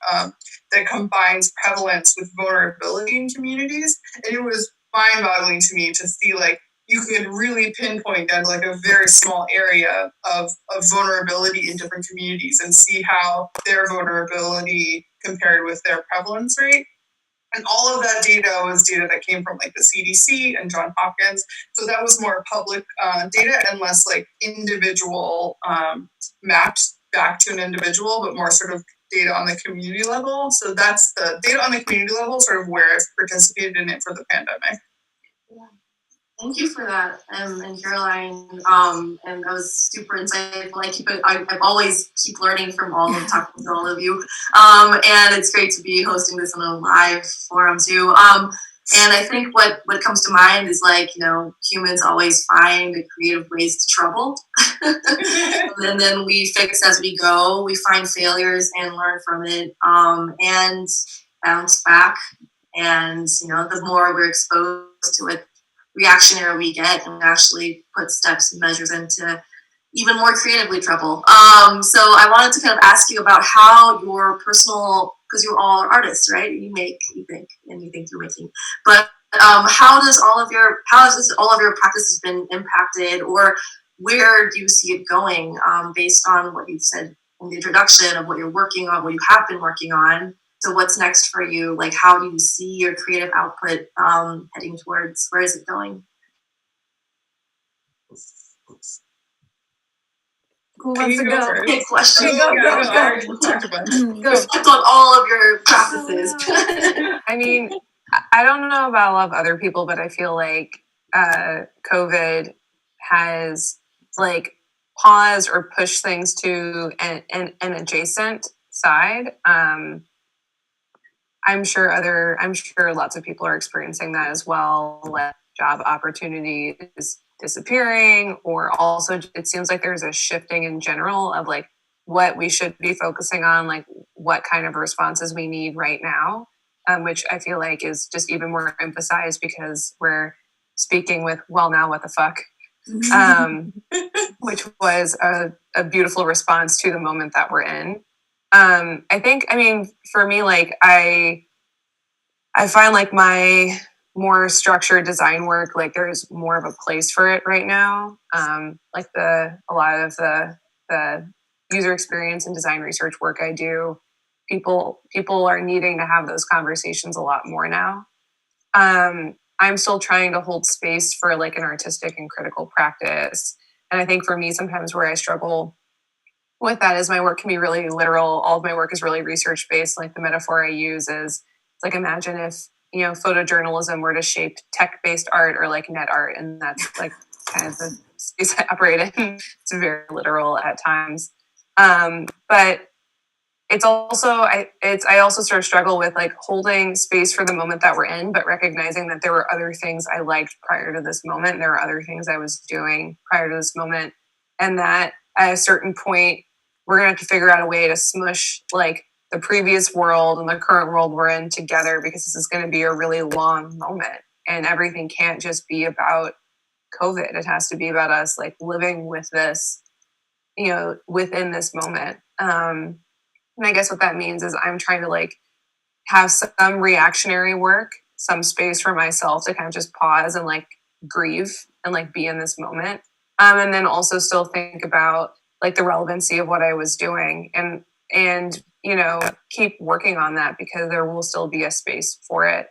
that combines prevalence with vulnerability in communities. And it was mind-boggling to me to see, like, you could really pinpoint down to like a very small area of vulnerability in different communities and see how their vulnerability compared with their prevalence rate. And all of that data was data that came from like the CDC and Johns Hopkins. So that was more public data and less like individual mapped back to an individual, but more sort of data on the community level. So that's the data on the community level, sort of where I've participated in it for the pandemic. Thank you for that, and Caroline. And that was super insightful. I always keep learning from talking to all of you. And it's great to be hosting this on a live forum too. And I think what comes to mind is like, humans always find creative ways to trouble. And then we fix as we go. We find failures and learn from it, and bounce back. And, the more we're exposed to it, reactionary we get, and actually put steps and measures into even more creatively trouble. So I wanted to kind of ask you about how your personal, because you all are artists, right? You make, you think, and you think you're making. But how has all of your practices been impacted, or where do you see it going, based on what you've said in the introduction of what you're working on, what you have been working on? So what's next for you? Like, how do you see your creative output heading towards? Where is it going? Who wants to go? Big question. Go. Reflect on all of your practices. I mean, I don't know about a lot of other people, but I feel like COVID has like paused or pushed things to an adjacent side. I'm sure lots of people are experiencing that as well. Like job opportunities disappearing, or also it seems like there's a shifting in general of like what we should be focusing on, like what kind of responses we need right now, which I feel like is just even more emphasized because we're speaking with, well, now what the fuck, which was a beautiful response to the moment that we're in. I think, I mean, for me, like I find like my more structured design work, like there's more of a place for it right now. Like a lot of the user experience and design research work I do, people are needing to have those conversations a lot more now. I'm still trying to hold space for like an artistic and critical practice. And I think for me, sometimes where I struggle with that is my work can be really literal. All of my work is really research based. Like the metaphor I use is, it's like, imagine if, you know, photojournalism were to shape tech based art or like net art. And that's like kind of the space I operate in. It's very literal at times. But it's also, I also sort of struggle with like holding space for the moment that we're in, but recognizing that there were other things I liked prior to this moment. And there were other things I was doing prior to this moment. And that at a certain point, we're going to have to figure out a way to smush like the previous world and the current world we're in together, because this is going to be a really long moment and everything can't just be about COVID. It has to be about us like living with this, you know, within this moment. And I guess what that means is I'm trying to like have some reactionary work, some space for myself to kind of just pause and like grieve and like be in this moment. And then also still think about like the relevancy of what I was doing and, you know, keep working on that because there will still be a space for it.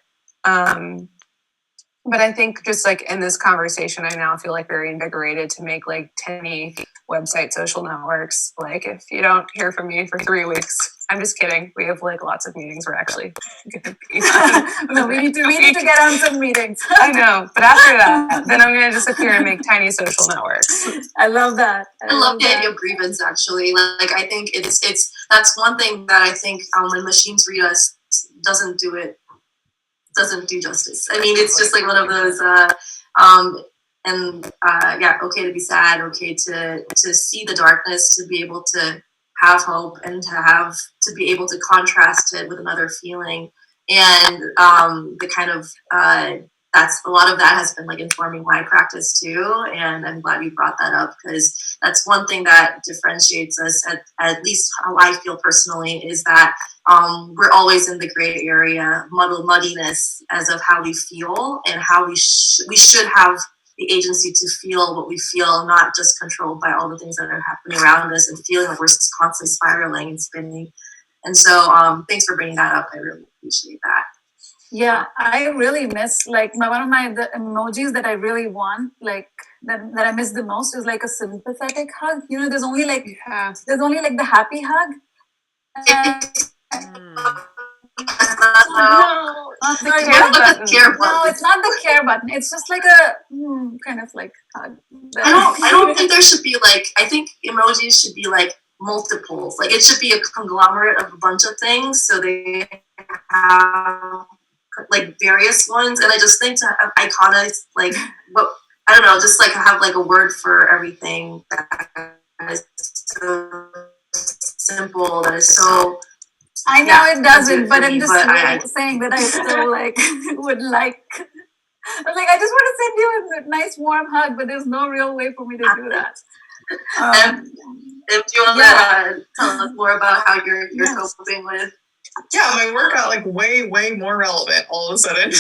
But I think just like in this conversation, I now feel like very invigorated to make like tiny website social networks. Like if you don't hear from me for 3 weeks, I'm just kidding. We have like lots of meetings. We're actually gonna be No, we need to get on some meetings. I know, but after that, then I'm gonna disappear and make tiny social networks. I love that. I love the idea of grievance. Actually, like I think it's that's one thing that I think when machines read us doesn't do justice. I mean, it's just like one of those, yeah, okay to be sad, okay to see the darkness, to be able to have hope, and to be able to contrast it with another feeling, and the kind of that's a lot of that has been like informing my practice too, and I'm glad you brought that up because that's one thing that differentiates us, at least how I feel personally, is that we're always in the gray area, muddiness as of how we feel and how we should have the agency to feel what we feel, not just controlled by all the things that are happening around us and feeling like we're constantly spiraling and spinning. And so thanks for bringing that up. I really appreciate that. Yeah, I really miss like one of the emojis that I really want, like that I miss the most is like a sympathetic hug. You know, there's only like the happy hug. No, not the care button. No, it's not the care button. It's just like a kind of like hug. I don't think there should be like, I think emojis should be like multiples. Like it should be a conglomerate of a bunch of things, so they have like various ones. And I just think to have iconics, like what, I don't know, just like have like a word for everything that is so simple, that is so. I know it doesn't, but I'm just saying that I still like would like. Like I just want to send you a nice warm hug, but there's no real way for me to do that. If you want to tell us more about how you're coping with. Yeah, my work got like way more relevant all of a sudden.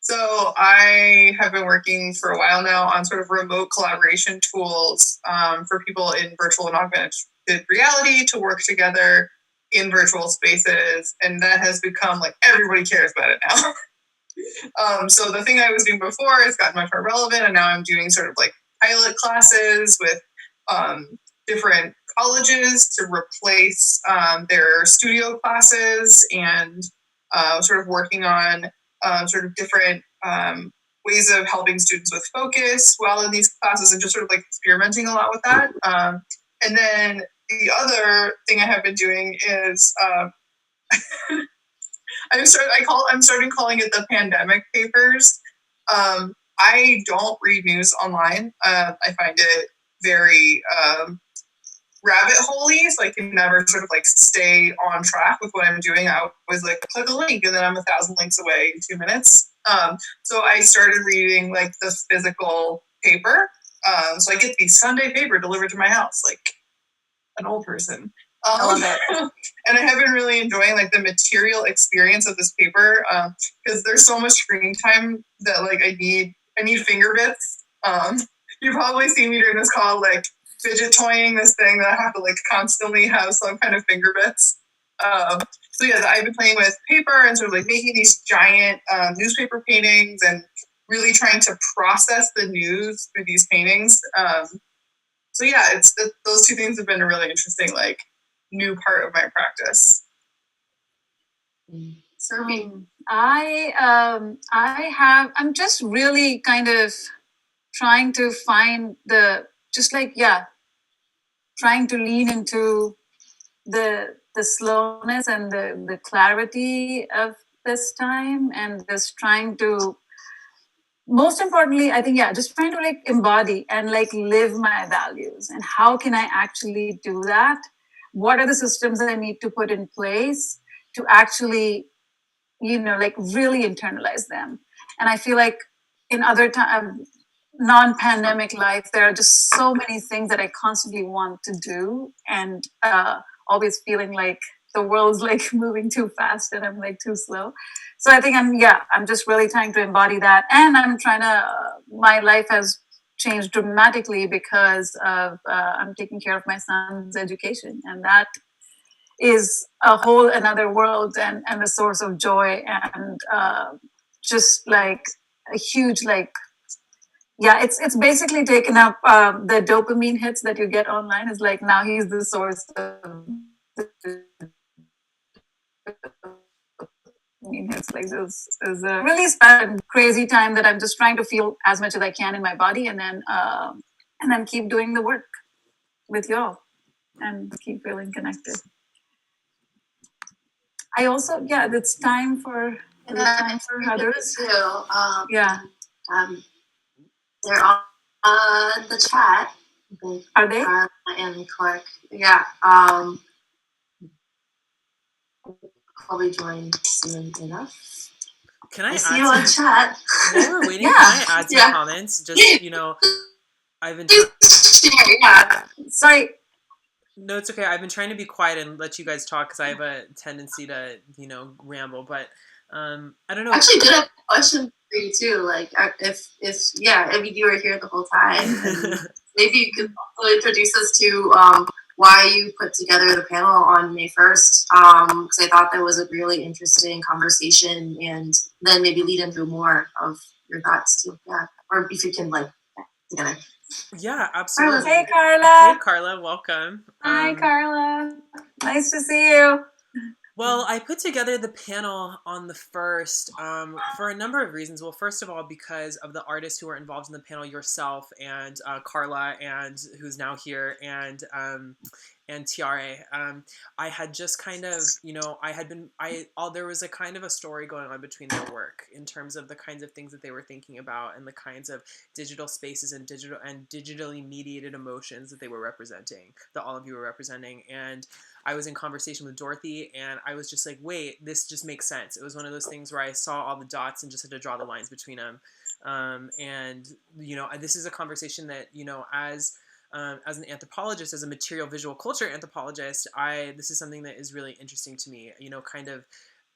So I have been working for a while now on sort of remote collaboration tools for people in virtual and augmented reality to work together in virtual spaces, and that has become like everybody cares about it now. So the thing I was doing before has gotten much more relevant, and now I'm doing sort of like pilot classes with different colleges to replace their studio classes, and sort of working on sort of different ways of helping students with focus while in these classes, and just sort of like experimenting a lot with that. And then the other thing I have been doing is I'm starting calling it the pandemic papers. I don't read news online. I find it very rabbit hole-y, so I can never sort of like stay on track with what I'm doing. I always like click a link and then I'm 1,000 links away in 2 minutes. So I started reading like the physical paper. So I get the Sunday paper delivered to my house, like an old person. I love it. And I have been really enjoying like the material experience of this paper because there's so much screen time that like I need finger bits. You probably see me during this call like fidget toying this thing that I have to like constantly have some kind of finger bits. So yeah, I've been playing with paper and sort of like making these giant newspaper paintings and really trying to process the news through these paintings. So yeah, those two things have been a really interesting like new part of my practice. I'm just really kind of trying to find trying to lean into the slowness and the clarity of this time, and just trying to, most importantly, I think, just trying to like embody and like live my values. And how can I actually do that? What are the systems that I need to put in place to actually, like really internalize them? And I feel like in other time, non-pandemic life, there are just so many things that I constantly want to do, and always feeling like the world's like moving too fast and I'm like too slow. So I think I'm just really trying to embody that. And I'm trying to, my life has changed dramatically because of, I'm taking care of my son's education. And that is a whole another world and a source of joy and just like a huge, like, it's basically taken up the dopamine hits that you get online. Is like now he's the source of it's like this is a really special, crazy time that I'm just trying to feel as much as I can in my body, and then keep doing the work with y'all and keep feeling connected. I also, it's time for others. Too. They're on the chat. Are they? And Clark. Yeah. Probably join soon enough. Can I see you on chat? While we're waiting, can I add some comments? Just, I've been... Sorry. No, it's okay. I've been trying to be quiet and let you guys talk because I have a tendency to, ramble. But I don't know. Actually, did have a question for you too. Like, if you were here the whole time, maybe you could also introduce us to why you put together the panel on May 1st. Because I thought that was a really interesting conversation, and then maybe lead into more of your thoughts too. Yeah, or if you can together. Yeah, absolutely. Hey, Carla. Hey, Carla. Welcome. Hi, Carla. Nice to see you. Well, I put together the panel on the 1st for a number of reasons. Well, first of all, because of the artists who were involved in the panel, yourself and Carla, and who's now here, and Tiare. I had just kind of, there was a kind of a story going on between their work in terms of the kinds of things that they were thinking about and the kinds of digital spaces and digitally mediated emotions that they were representing, that all of you were representing. And I was in conversation with Dorothy, and I was just like, wait, this just makes sense. It was one of those things where I saw all the dots and just had to draw the lines between them. And this is a conversation that, as an anthropologist, as a material visual culture anthropologist, this is something that is really interesting to me. Kind of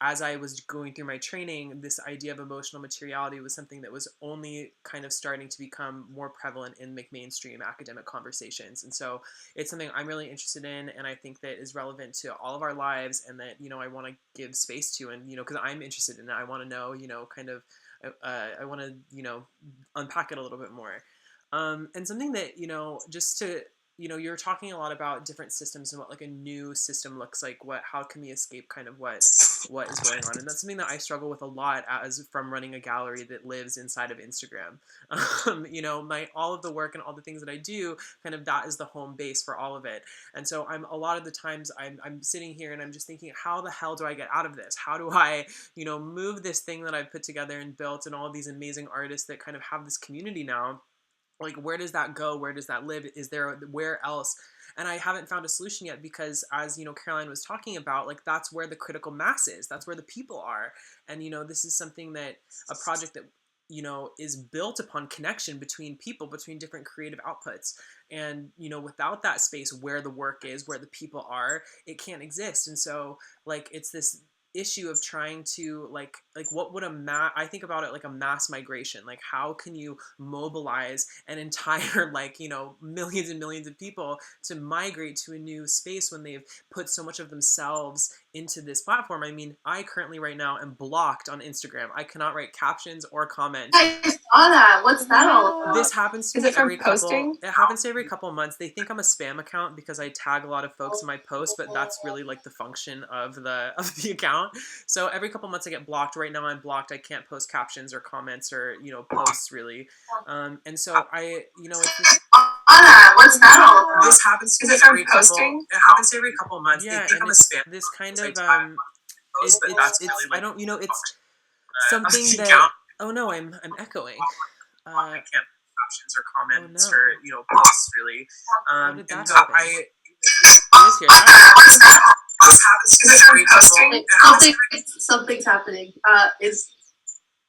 as I was going through my training, this idea of emotional materiality was something that was only kind of starting to become more prevalent in mainstream academic conversations. And so it's something I'm really interested in, and I think that is relevant to all of our lives, and that, I want to give space to, and, because I'm interested in it, I want to know, I want to, unpack it a little bit more. And something that, just to, you're talking a lot about different systems and what like a new system looks like. How can we escape kind of what is going on? And that's something that I struggle with a lot as from running a gallery that lives inside of Instagram. All of the work and all the things that I do, kind of that is the home base for all of it. And so a lot of the times I'm sitting here and I'm just thinking, how the hell do I get out of this? How do I, move this thing that I've put together and built, and all of these amazing artists that kind of have this community now? Like, where does that go? Where does that live? Is there where else? And I haven't found a solution yet because, as Caroline was talking about, like that's where the critical mass is. That's where the people are. And this is something that a project that is built upon connection between people, between different creative outputs. And without that space where the work is, where the people are, it can't exist. And so like it's this issue of trying to like what would I think about it like a mass migration. Like how can you mobilize an entire like millions and millions of people to migrate to a new space when they've put so much of themselves into this platform? I mean, I currently right now am blocked on Instagram. I cannot write captions or comment. I saw that. What's that all about? This happens to Is me it from every couple. posting? It happens to every couple of months. They think I'm a spam account because I tag a lot of folks in my posts, but that's really like the function of the account. So every couple of months I get blocked. Right now I'm blocked. I can't post captions or comments or posts really. And so I it's this, What's that all about? this happens to Is me it from every couple. posting? It happens to every couple of months. Yeah, They think and I'm a it's spam. This kind of posts, but that's really I like don't it's something the that account. oh no I'm echoing. I can't captions or comments oh, no. or posts really. How did that And so happen? I You guys hear that? this happens to me every couple. Like, It happens something's happening. Is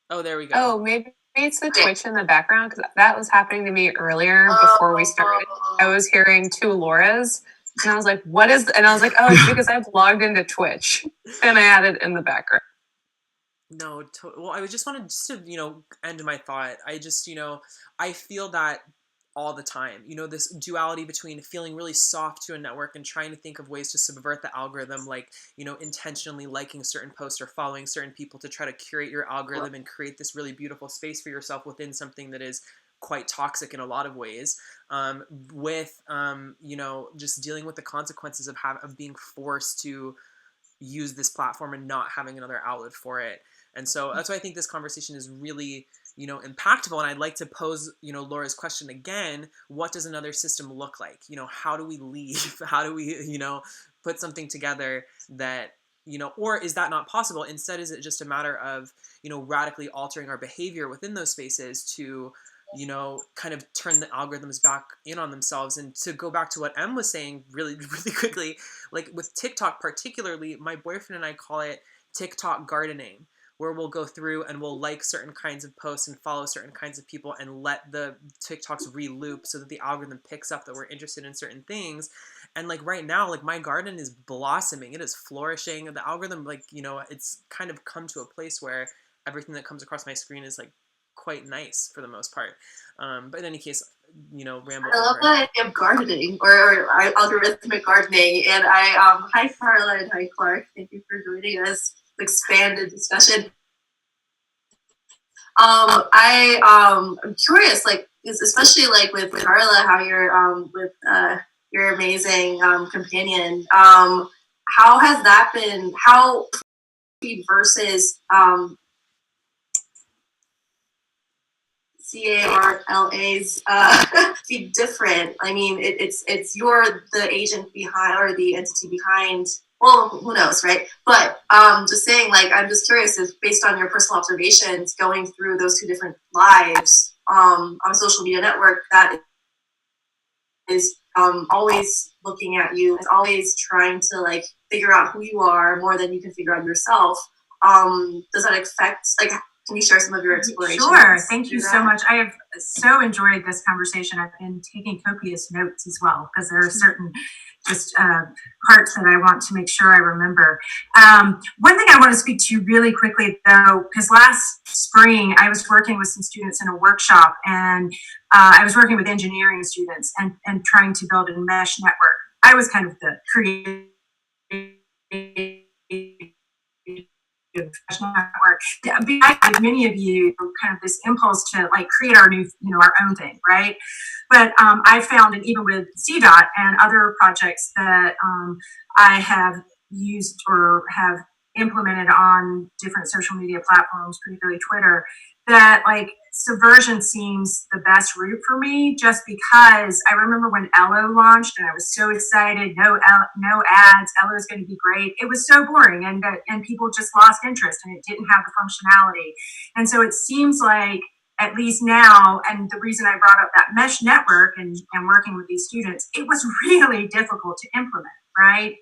Oh, there we go. Oh, maybe it's the Twitch in the background because that was happening to me earlier before we started. I was hearing two Lauras and I was like, what is, and I was like, oh, it's because I've logged into Twitch and I had it in the background. No, well, I just wanted to, end my thought. I just, I feel that all the time, this duality between feeling really soft to a network and trying to think of ways to subvert the algorithm, like, intentionally liking certain posts or following certain people to try to curate your algorithm and create this really beautiful space for yourself within something that is quite toxic in a lot of ways, with, just dealing with the consequences of being forced to use this platform and not having another outlet for it. And so that's why I think this conversation is really, impactful. And I'd like to pose, Laura's question again. What does another system look like? How do we leave? How do we, put something together that, or is that not possible? Instead, is it just a matter of, radically altering our behavior within those spaces to, kind of turn the algorithms back in on themselves? And to go back to what Em was saying really, really quickly, like with TikTok particularly, my boyfriend and I call it TikTok gardening, where we'll go through and we'll like certain kinds of posts and follow certain kinds of people and let the TikToks re-loop so that the algorithm picks up that we're interested in certain things. And like right now, like my garden is blossoming. It is flourishing. The algorithm, like, it's kind of come to a place where everything that comes across my screen is like quite nice for the most part. But in any case, ramble I love over. that idea of gardening or algorithmic gardening. And hi Carla and hi Clark. Thank you for joining us. Expanded discussion. I'm curious, like especially like with Carla, how you're with your amazing companion. How has that been? How versus CARLA's be different? I mean, it's you're the agent behind or the entity behind. Well, who knows, right? But just saying, like, I'm just curious if, based on your personal observations, going through those two different lives on a social media network, that is always looking at you, is always trying to like figure out who you are more than you can figure out yourself. Does that affect, like, can you share some of your explorations? Sure. Thank you so much. I have so enjoyed this conversation. I've been taking copious notes as well because there are certain just parts that I want to make sure I remember. One thing I want to speak to you really quickly though, because last spring I was working with some students in a workshop and I was working with engineering students and trying to build a mesh network. I was kind of the creative network. I had many of you kind of this impulse to like create our new, our own thing, right? But I found, and even with CDOT and other projects that I have used or have implemented on different social media platforms, particularly Twitter, that like subversion seems the best route for me, just because I remember when Ello launched and I was so excited, no ads, Ello is going to be great. It was so boring and people just lost interest and it didn't have the functionality. And so it seems like at least now, and the reason I brought up that mesh network and working with these students, it was really difficult to implement, right?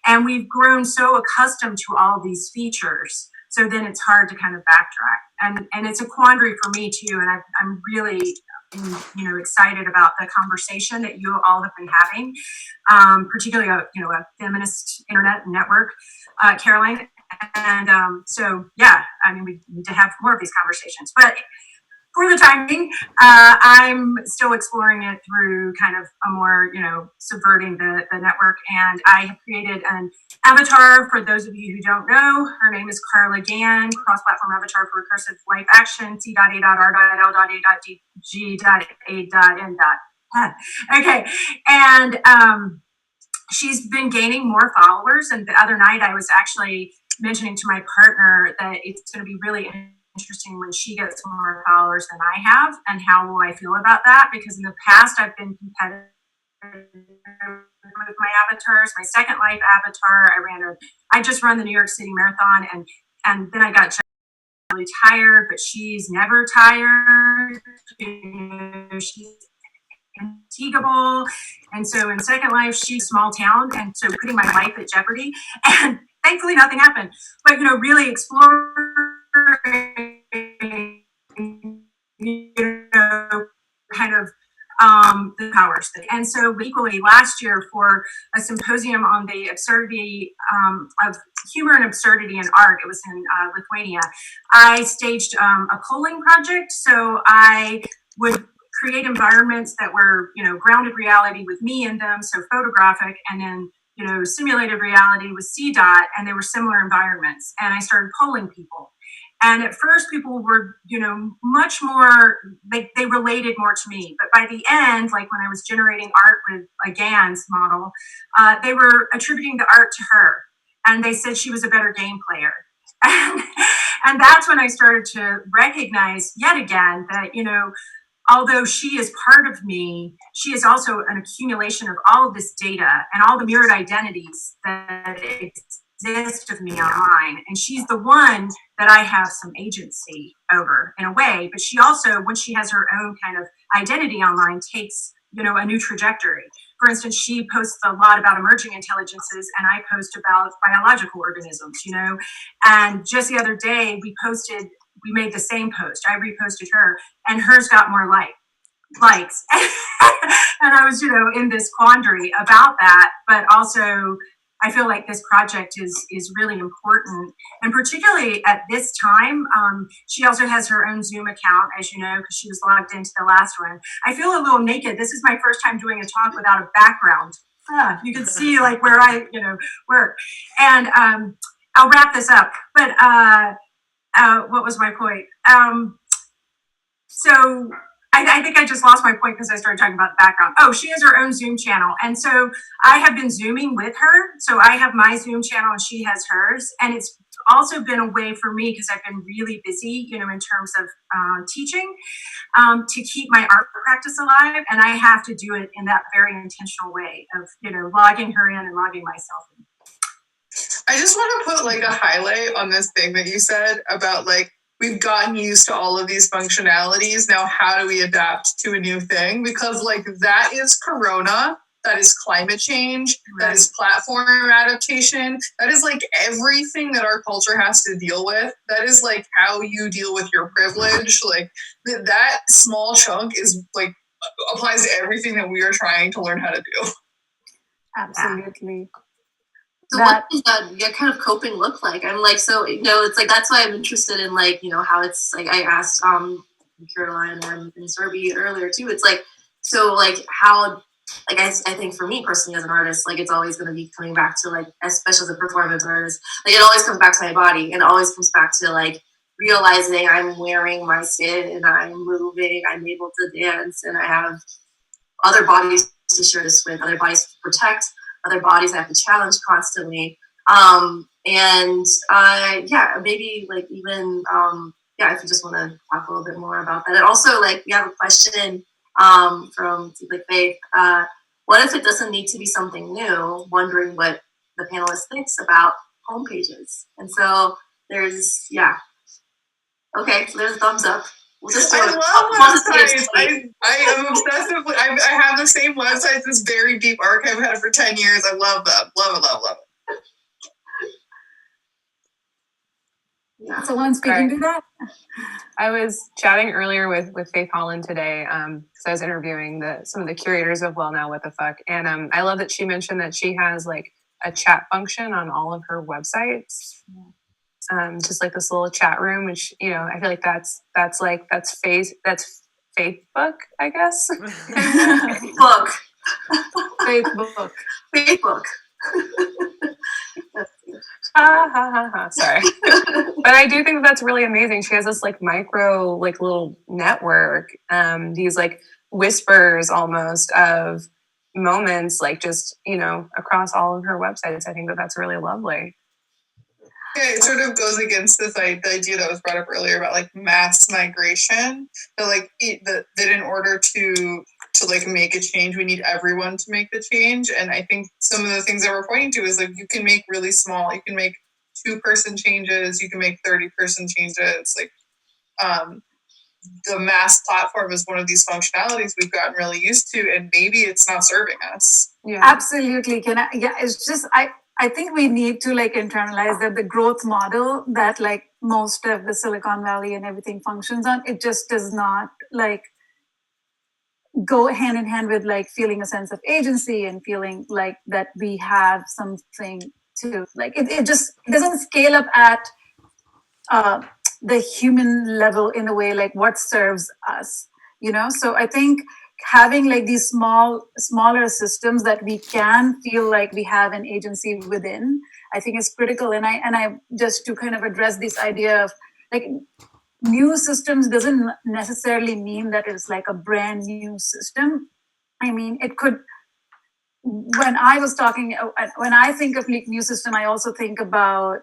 And we've grown so accustomed to all these features, so then it's hard to kind of backtrack. And it's a quandary for me too, and I'm really excited about the conversation that you all have been having, particularly a feminist internet network, Caroline. And so yeah, I mean, we need to have more of these conversations. But for the time being, I'm still exploring it through kind of a more, subverting the network. And I have created an avatar for those of you who don't know. Her name is Carla Gann, cross-platform avatar for recursive life action, C.A.R.L.G.A.N. Okay. And she's been gaining more followers. And the other night I was actually mentioning to my partner that it's going to be really interesting when she gets more followers than I have, and how will I feel about that? Because in the past I've been competitive with my avatars. My Second Life avatar, I just run the New York City Marathon, and then I got really tired, but she's never tired. She's indefatigable. And so in Second Life, she's small town, and so putting my life at jeopardy. And thankfully nothing happened. But really exploring kind of the powers. And so equally last year, for a symposium on the absurdity of humor and absurdity in art, it was in Lithuania, I staged a polling project. So I would create environments that were, grounded reality with me in them, so photographic, and then simulated reality with CDOT, and they were similar environments. And I started polling people. And at first people were, much more, they related more to me. But by the end, like when I was generating art with a Gann's model, they were attributing the art to her. And they said she was a better game player. And that's when I started to recognize yet again that, although she is part of me, she is also an accumulation of all of this data and all the mirrored identities that exist of me online. And she's the one that I have some agency over in a way, but she also, when she has her own kind of identity online, takes, a new trajectory. For instance, she posts a lot about emerging intelligences, and I post about biological organisms, And just the other day, we made the same post. I reposted her, and hers got more likes. And I was, in this quandary about that, but also I feel like this project is really important, and particularly at this time. She also has her own Zoom account, as you know, because she was logged into the last one. I feel a little naked. This is my first time doing a talk without a background. You can see like where I, work. And I'll wrap this up. But what was my point? So I think I just lost my point because I started talking about the background. Oh, she has her own Zoom channel. And so I have been Zooming with her. So I have my Zoom channel and she has hers. And it's also been a way for me, because I've been really busy, in terms of teaching, to keep my art practice alive. And I have to do it in that very intentional way of, logging her in and logging myself in. I just want to put like a highlight on this thing that you said about like, we've gotten used to all of these functionalities. Now, how do we adapt to a new thing? Because like that is Corona, that is climate change, that is platform adaptation, that is like everything that our culture has to deal with. That is like how you deal with your privilege. Like that small chunk is like applies to everything that we are trying to learn how to do. Absolutely. So what does that kind of coping look like? I'm like, so, it's like, that's why I'm interested in like, how it's like, I asked Caroline and Serby earlier too. It's like, so like how, like, I think for me personally as an artist, like it's always going to be coming back to like, especially as a performance artist, like it always comes back to my body, and it always comes back to like realizing I'm wearing my skin and I'm moving, I'm able to dance, and I have other bodies to share this with, other bodies to protect, other bodies I have to challenge constantly. Maybe like even, if you just want to talk a little bit more about that. And also like, we have a question from like Faith. What if it doesn't need to be something new? Wondering what the panelist thinks about homepages. And so there's, okay, so there's a thumbs up. We'll just do I a love quantitative websites. tweet. I am obsessive with, I have the same websites, this very deep archive. I've had it for 10 years. I love them. Love it, love it, love it. Yeah. Someone speaking to that? I was chatting earlier with Faith Holland today because I was interviewing some of the curators of Well Now What the Fuck, and I love that she mentioned that she has like a chat function on all of her websites, just like this little chat room, which I feel like that's Facebook, I guess. Book. Facebook. Facebook. Ha ha ha ha. Sorry. But I do think that's really amazing. She has this like micro, like little network, these like whispers almost of moments, like just, across all of her websites. I think that's really lovely. Yeah, it sort of goes against this idea that was brought up earlier about like mass migration. That that in order to like make a change, we need everyone to make the change. And I think some of the things that we're pointing to is like you can make really small. You can make 2-person changes. You can make 30-person changes. Like the mass platform is one of these functionalities we've gotten really used to, and maybe it's not serving us. Yeah, absolutely. It's just I think we need to like internalize that the growth model that like most of the Silicon Valley and everything functions on, it just does not like go hand in hand with like feeling a sense of agency and feeling like that we have something to like it doesn't scale up at the human level in a way like what serves us, so I think having like these smaller systems that we can feel like we have an agency within, I think is critical. And I just to kind of address this idea of like new systems doesn't necessarily mean that it's like a brand new system. I mean, it could, when I think of like new system, I also think about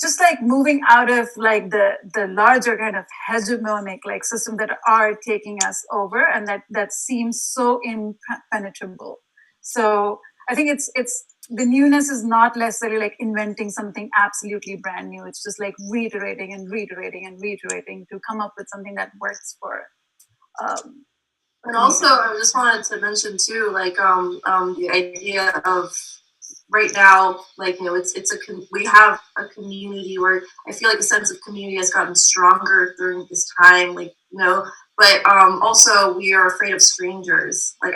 just like moving out of like the larger kind of hegemonic like system that are taking us over, and that seems so impenetrable. So I think it's the newness is not necessarily like inventing something absolutely brand new. It's just like reiterating and reiterating and reiterating to come up with something that works for. And also, I just wanted to mention too, like the idea of right now, like we have a community where I feel like a sense of community has gotten stronger during this time, but also we are afraid of strangers. Like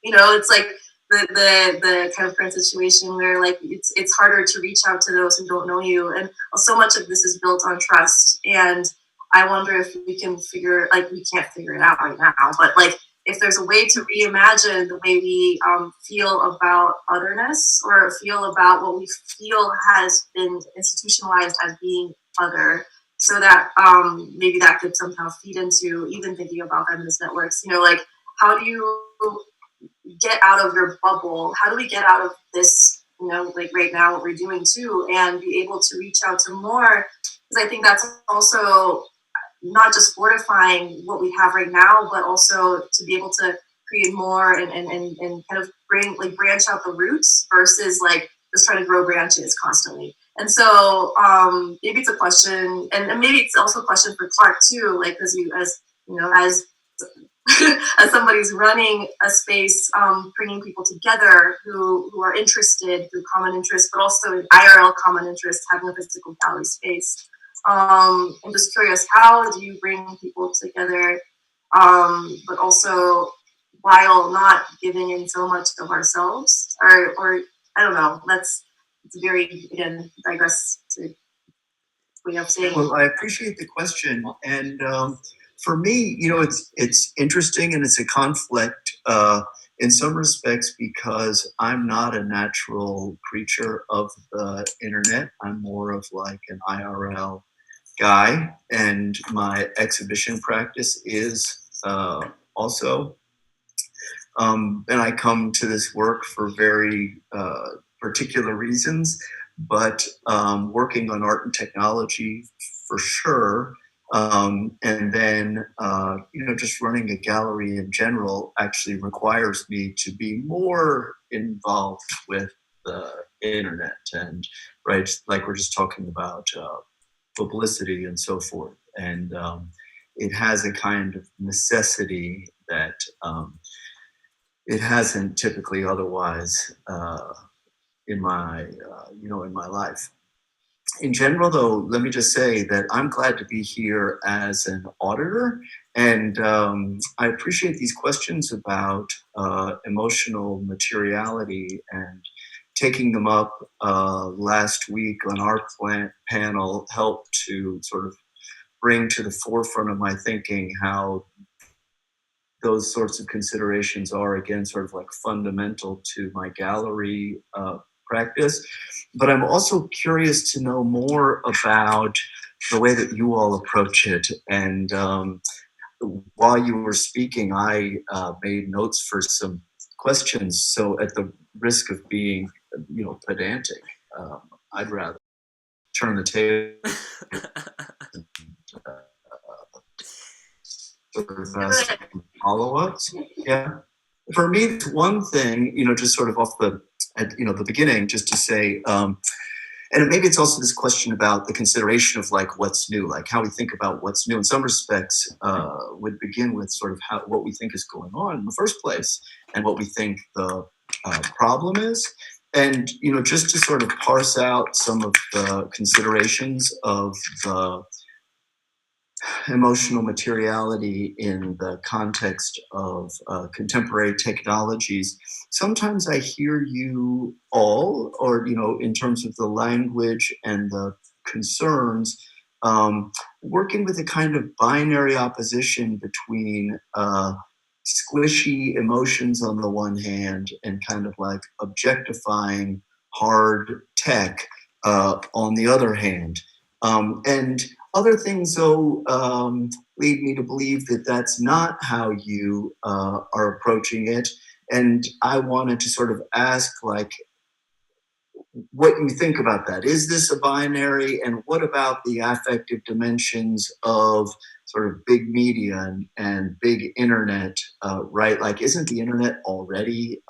it's like the kind of current situation where like it's harder to reach out to those who don't know you, and so much of this is built on trust. And I wonder if we can we can't figure it out right now, but like if there's a way to reimagine the way we feel about otherness, or feel about what we feel has been institutionalized as being other, so that maybe that could somehow feed into even thinking about feminist networks. Like how do you get out of your bubble? How do we get out of this, like right now what we're doing too, and be able to reach out to more? Because I think that's also not just fortifying what we have right now, but also to be able to create more and kind of branch out the roots versus like just trying to grow branches constantly. And so maybe it's a question, and maybe it's also a question for Clark too, like because as as somebody who's running a space, bringing people together who are interested through common interests, but also IRL common interests, having a physical gallery space. I'm just curious, how do you bring people together, but also while not giving in so much of ourselves, or I don't know. It's very, again, digress to way of saying. Well, I appreciate the question, and for me, it's interesting and it's a conflict in some respects because I'm not a natural creature of the internet. I'm more of like an IRL guy, and my exhibition practice is also. And I come to this work for very particular reasons, but working on art and technology for sure. And then, just running a gallery in general actually requires me to be more involved with the internet and, right, like we're just talking about publicity and so forth. And it has a kind of necessity that it hasn't typically otherwise in my in my life. In general, though, let me just say that I'm glad to be here as an auditor, and I appreciate these questions about emotional materiality, and taking them up last week on our panel helped to sort of bring to the forefront of my thinking how those sorts of considerations are, again, sort of like fundamental to my gallery practice. But I'm also curious to know more about the way that you all approach it. And while you were speaking, I made notes for some questions. So at the risk of being, pedantic, I'd rather turn the table. Follow-ups. Yeah. For me, it's one thing, just sort of off the beginning, just to say, and maybe it's also this question about the consideration of like what's new, like how we think about what's new. In some respects, would begin with sort of what we think is going on in the first place, and what we think the problem is. And just to sort of parse out some of the considerations of the emotional materiality in the context of contemporary technologies. Sometimes I hear you all, or in terms of the language and the concerns, working with a kind of binary opposition between squishy emotions on the one hand and kind of like objectifying hard tech on the other hand. And other things, though, lead me to believe that that's not how you are approaching it. And I wanted to sort of ask, like, what you think about that. Is this a binary? And what about the affective dimensions of sort of big media and big internet, right? Like, isn't the internet already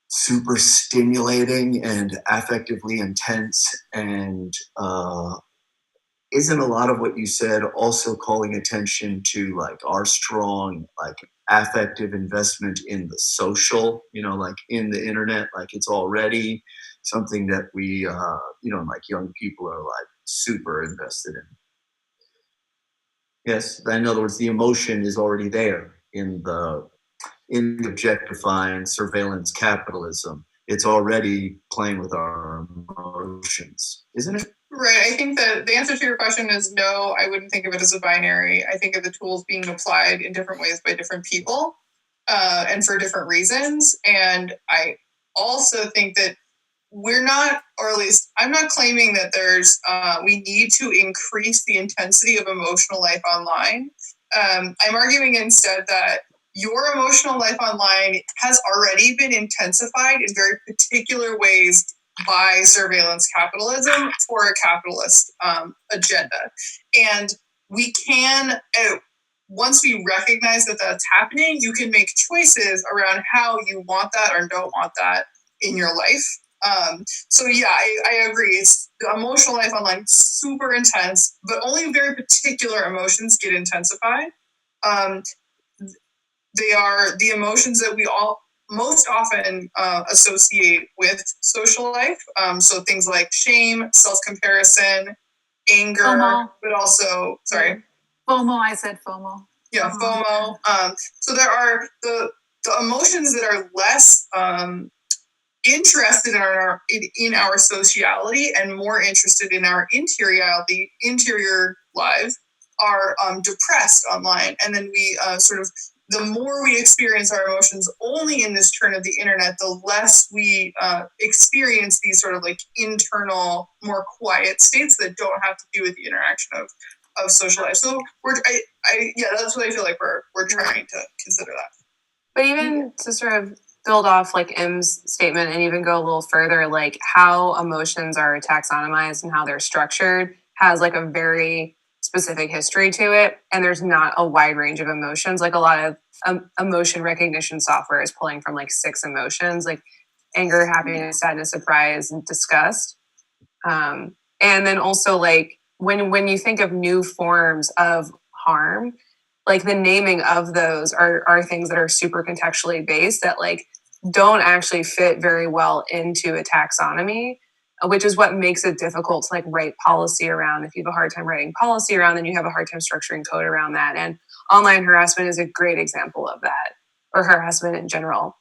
super stimulating and affectively intense, and isn't a lot of what you said also calling attention to like our strong like affective investment in the social, like in the internet, like it's already something that we like young people are like super invested in. Yes, in other words, the emotion is already there in the objectifying surveillance capitalism. It's already playing with our emotions, isn't it? Right. I think that the answer to your question is no, I wouldn't think of it as a binary. I think of the tools being applied in different ways by different people and for different reasons. And I also think that we're not, or at least I'm not claiming that there's, we need to increase the intensity of emotional life online. I'm arguing instead that your emotional life online has already been intensified in very particular ways by surveillance capitalism for a capitalist agenda. And we can, once we recognize that that's happening, you can make choices around how you want that or don't want that in your life. So yeah, I agree. It's the emotional life online, super intense, but only very particular emotions get intensified. They are the emotions that we all most often associate with social life. So things like shame, self-comparison, anger, FOMO. but also, sorry. FOMO, I said FOMO. Yeah, FOMO. So there are the emotions that are less interested in our sociality and more interested in our interior lives are depressed online. And then we the more we experience our emotions only in this turn of the internet, the less we experience these sort of like internal, more quiet states that don't have to do with the interaction of social life. So that's what I feel like we're trying to consider that. But even to sort of build off like M's statement and even go a little further, like how emotions are taxonomized and how they're structured has like a very specific history to it. And there's not a wide range of emotions. Like a lot of emotion recognition software is pulling from like 6 emotions, like anger, happiness, sadness, surprise, and disgust. And then also like when you think of new forms of harm, like the naming of those are things that are super contextually based that like don't actually fit very well into a taxonomy, which is what makes it difficult to like write policy around. If you have a hard time writing policy around, then you have a hard time structuring code around that. And online harassment is a great example of that, or harassment in general.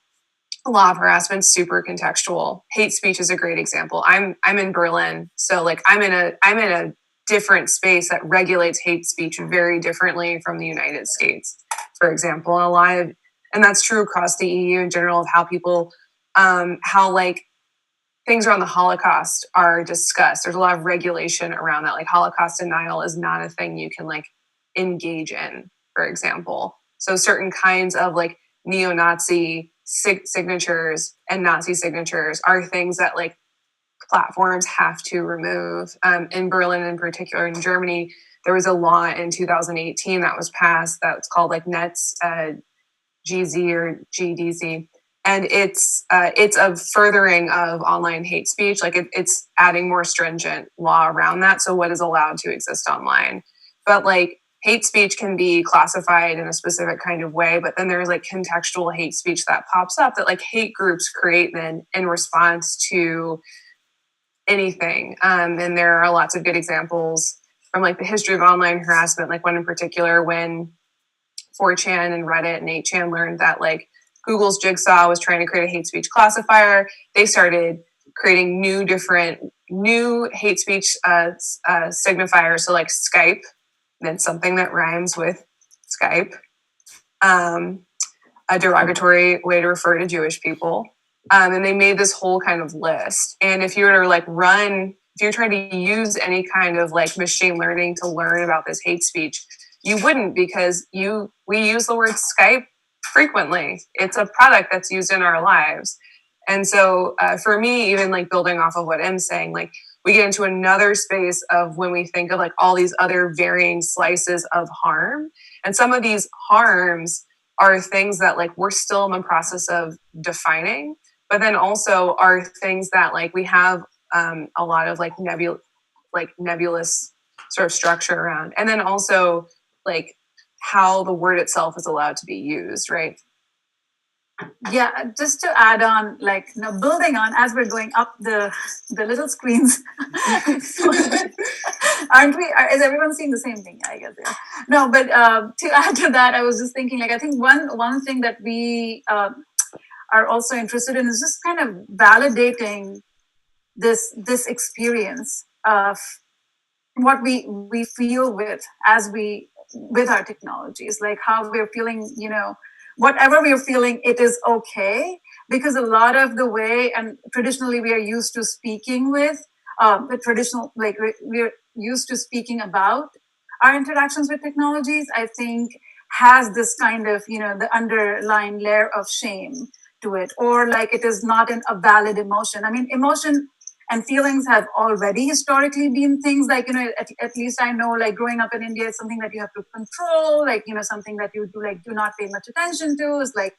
A lot of harassment super contextual. Hate speech is a great example. I'm in Berlin, so like I'm in a different space that regulates hate speech very differently from the United States, for example. And that's true across the EU in general of how people, how like things around the Holocaust are discussed. There's a lot of regulation around that. Like Holocaust denial is not a thing you can like engage in, for example. So certain kinds of like neo-Nazi signatures and Nazi signatures are things that like platforms have to remove. In Berlin, in particular, in Germany, there was a law in 2018 that was passed that's called like Netz GZ or GDZ, and it's a furthering of online hate speech. Like it's adding more stringent law around that. So what is allowed to exist online, but like hate speech can be classified in a specific kind of way, but then there's like contextual hate speech that pops up that like hate groups create then in response to anything. And there are lots of good examples from like the history of online harassment, like one in particular when 4chan and Reddit and 8chan learned that like Google's Jigsaw was trying to create a hate speech classifier. They started creating new hate speech signifiers. So like Skype meant something that rhymes with Skype, a derogatory way to refer to Jewish people. And they made this whole kind of list. And if you were to like if you're trying to use any kind of like machine learning to learn about this hate speech, you wouldn't, because we use the word Skype frequently. It's a product that's used in our lives. And so for me, even like building off of what Em's saying, like we get into another space of when we think of like all these other varying slices of harm. And some of these harms are things that like we're still in the process of defining, but then also are things that like we have a lot of like nebulous sort of structure around. And then also like how the word itself is allowed to be used, right? Yeah, just to add on, like, you know, building on as we're going up the little screens. Aren't we? Is everyone seeing the same thing? I guess. Yeah. No, but to add to that, I was just thinking, like, I think one thing that we are also interested in is just kind of validating this experience of what we feel with our technologies, like how we're feeling, you know, whatever we're feeling, it is okay, because a lot of the way, and traditionally we are used to speaking with the traditional, like we're used to speaking about our interactions with technologies, I think has this kind of, you know, the underlying layer of shame to it, or like it is not a valid emotion. I mean, emotion and feelings have already historically been things like, you know, at least I know, like growing up in India, it's something that you have to control, like, you know, something that you do, like, do not pay much attention to, is like,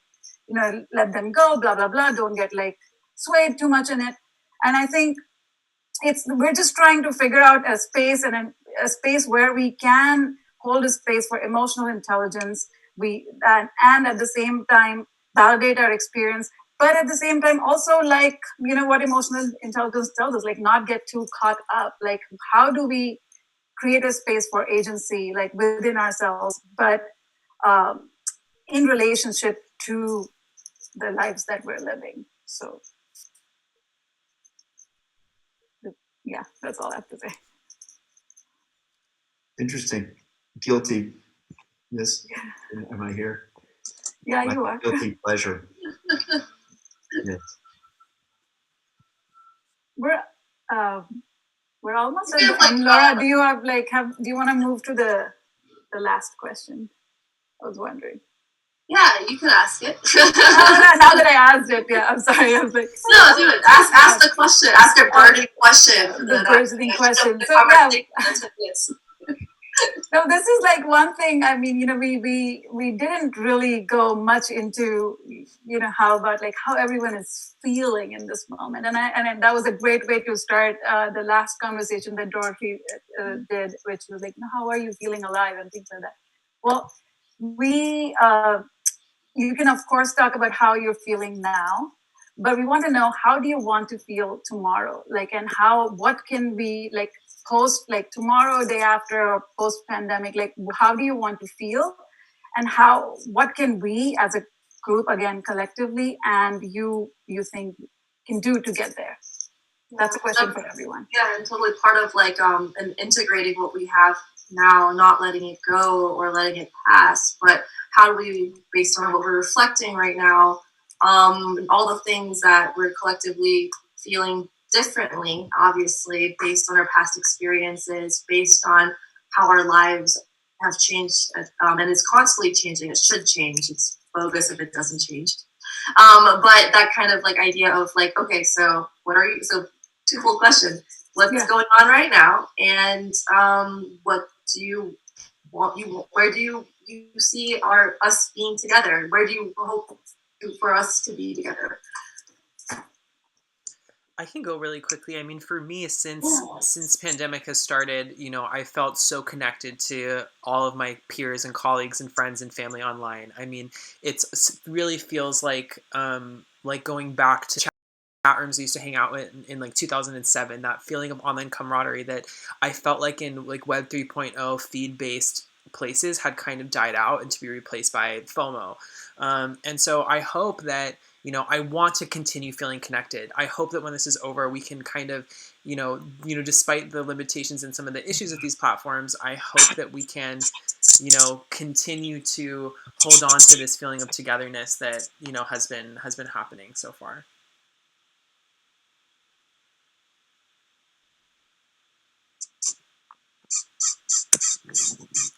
you know, let them go, blah, blah, blah, don't get like swayed too much in it. And I think we're just trying to figure out a space, and a space where we can hold a space for emotional intelligence, and at the same time validate our experience, but at the same time also, like, you know, what emotional intelligence tells us, like not get too caught up, like how do we create a space for agency, like within ourselves, but in relationship to the lives that we're living. So yeah, that's all I have to say. Interesting. Guilty. Yes. Am I here? Yeah, you are. Guilty pleasure. Yes. We're almost at the end. Laura, do you have like do you want to move to the last question? I was wondering. Yeah, you can ask it. Now that I asked it, yeah, I'm sorry. I was like, no, do it. Ask the question. Ask your burning question. The burning question. So yeah. No, this is like one thing. I mean, you know, we didn't really go much into, you know, how everyone is feeling in this moment, and that was a great way to start the last conversation that Dorothy did, which was like, how are you feeling alive and things like that. Well, we, you can of course talk about how you're feeling now, but we want to know how do you want to feel tomorrow? Like, and what can be like post, like tomorrow, day after, or post pandemic, like how do you want to feel? And what can we as a group, again, collectively, and you think can do to get there? That's a question for everyone. Yeah, and totally part of like and integrating what we have now, not letting it go or letting it pass, but how do we, based on what we're reflecting right now, all the things that we're collectively feeling differently, obviously, based on our past experiences, based on how our lives have changed, and it's constantly changing. It should change. It's bogus if it doesn't change. But that kind of like idea of like, okay, so what are you? So twofold question: what's going on right now, and what do you want? Where do you see us being together? Where do you hope for us to be together? I can go really quickly. I mean, for me, since pandemic has started, I felt so connected to all of my peers and colleagues and friends and family online. I mean, it really feels like going back to chat rooms I used to hang out in like 2007. That feeling of online camaraderie that I felt like in like Web 3.0 feed based places had kind of died out and to be replaced by FOMO. And so I hope that I want to continue feeling connected. I hope that when this is over, we can kind of, despite the limitations and some of the issues with these platforms, I hope that we can, continue to hold on to this feeling of togetherness that, has been happening so far.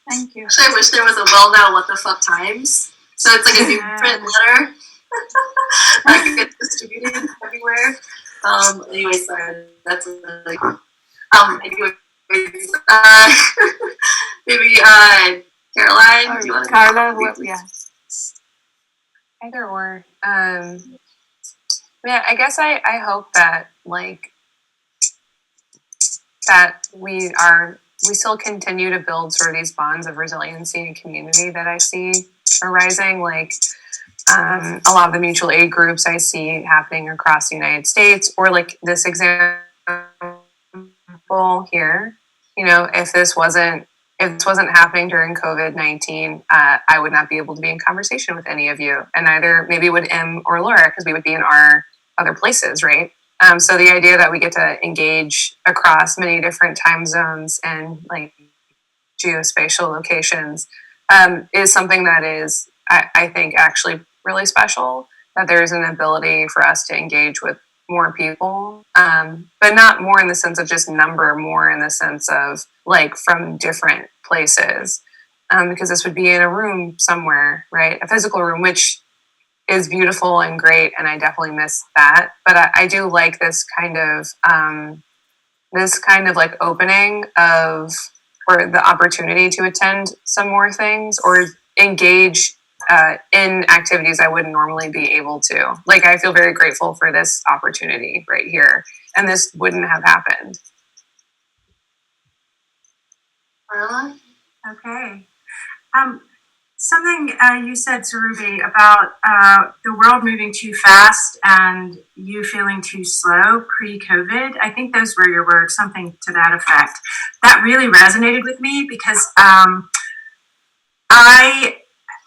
Thank you. Actually, I wish there was a well now what the fuck times. So it's like a new print letter that gets distributed everywhere. Anyway, sorry, that's like anyways, maybe Caroline, do you want to Carla, yeah. Either or. Yeah, I guess I hope that that we still continue to build sort of these bonds of resiliency and community that I see arising. Like a lot of the mutual aid groups I see happening across the United States, or like this example here. If this wasn't happening during COVID-19, I would not be able to be in conversation with any of you, and neither maybe would Em or Laura, because we would be in our other places, right? So the idea that we get to engage across many different time zones and like geospatial locations is something that is, I think, actually really special. That there's an ability for us to engage with more people, but not more in the sense of just number, more in the sense of like from different places, because this would be in a room somewhere, right? A physical room, which is beautiful and great, and I definitely miss that. But I do like this kind of like opening of, or the opportunity to attend some more things or engage in activities I wouldn't normally be able to. Like, I feel very grateful for this opportunity right here, and this wouldn't have happened. Carla? Okay. Something you said, Surubi, about the world moving too fast and you feeling too slow pre-COVID. I think those were your words, something to that effect. That really resonated with me because I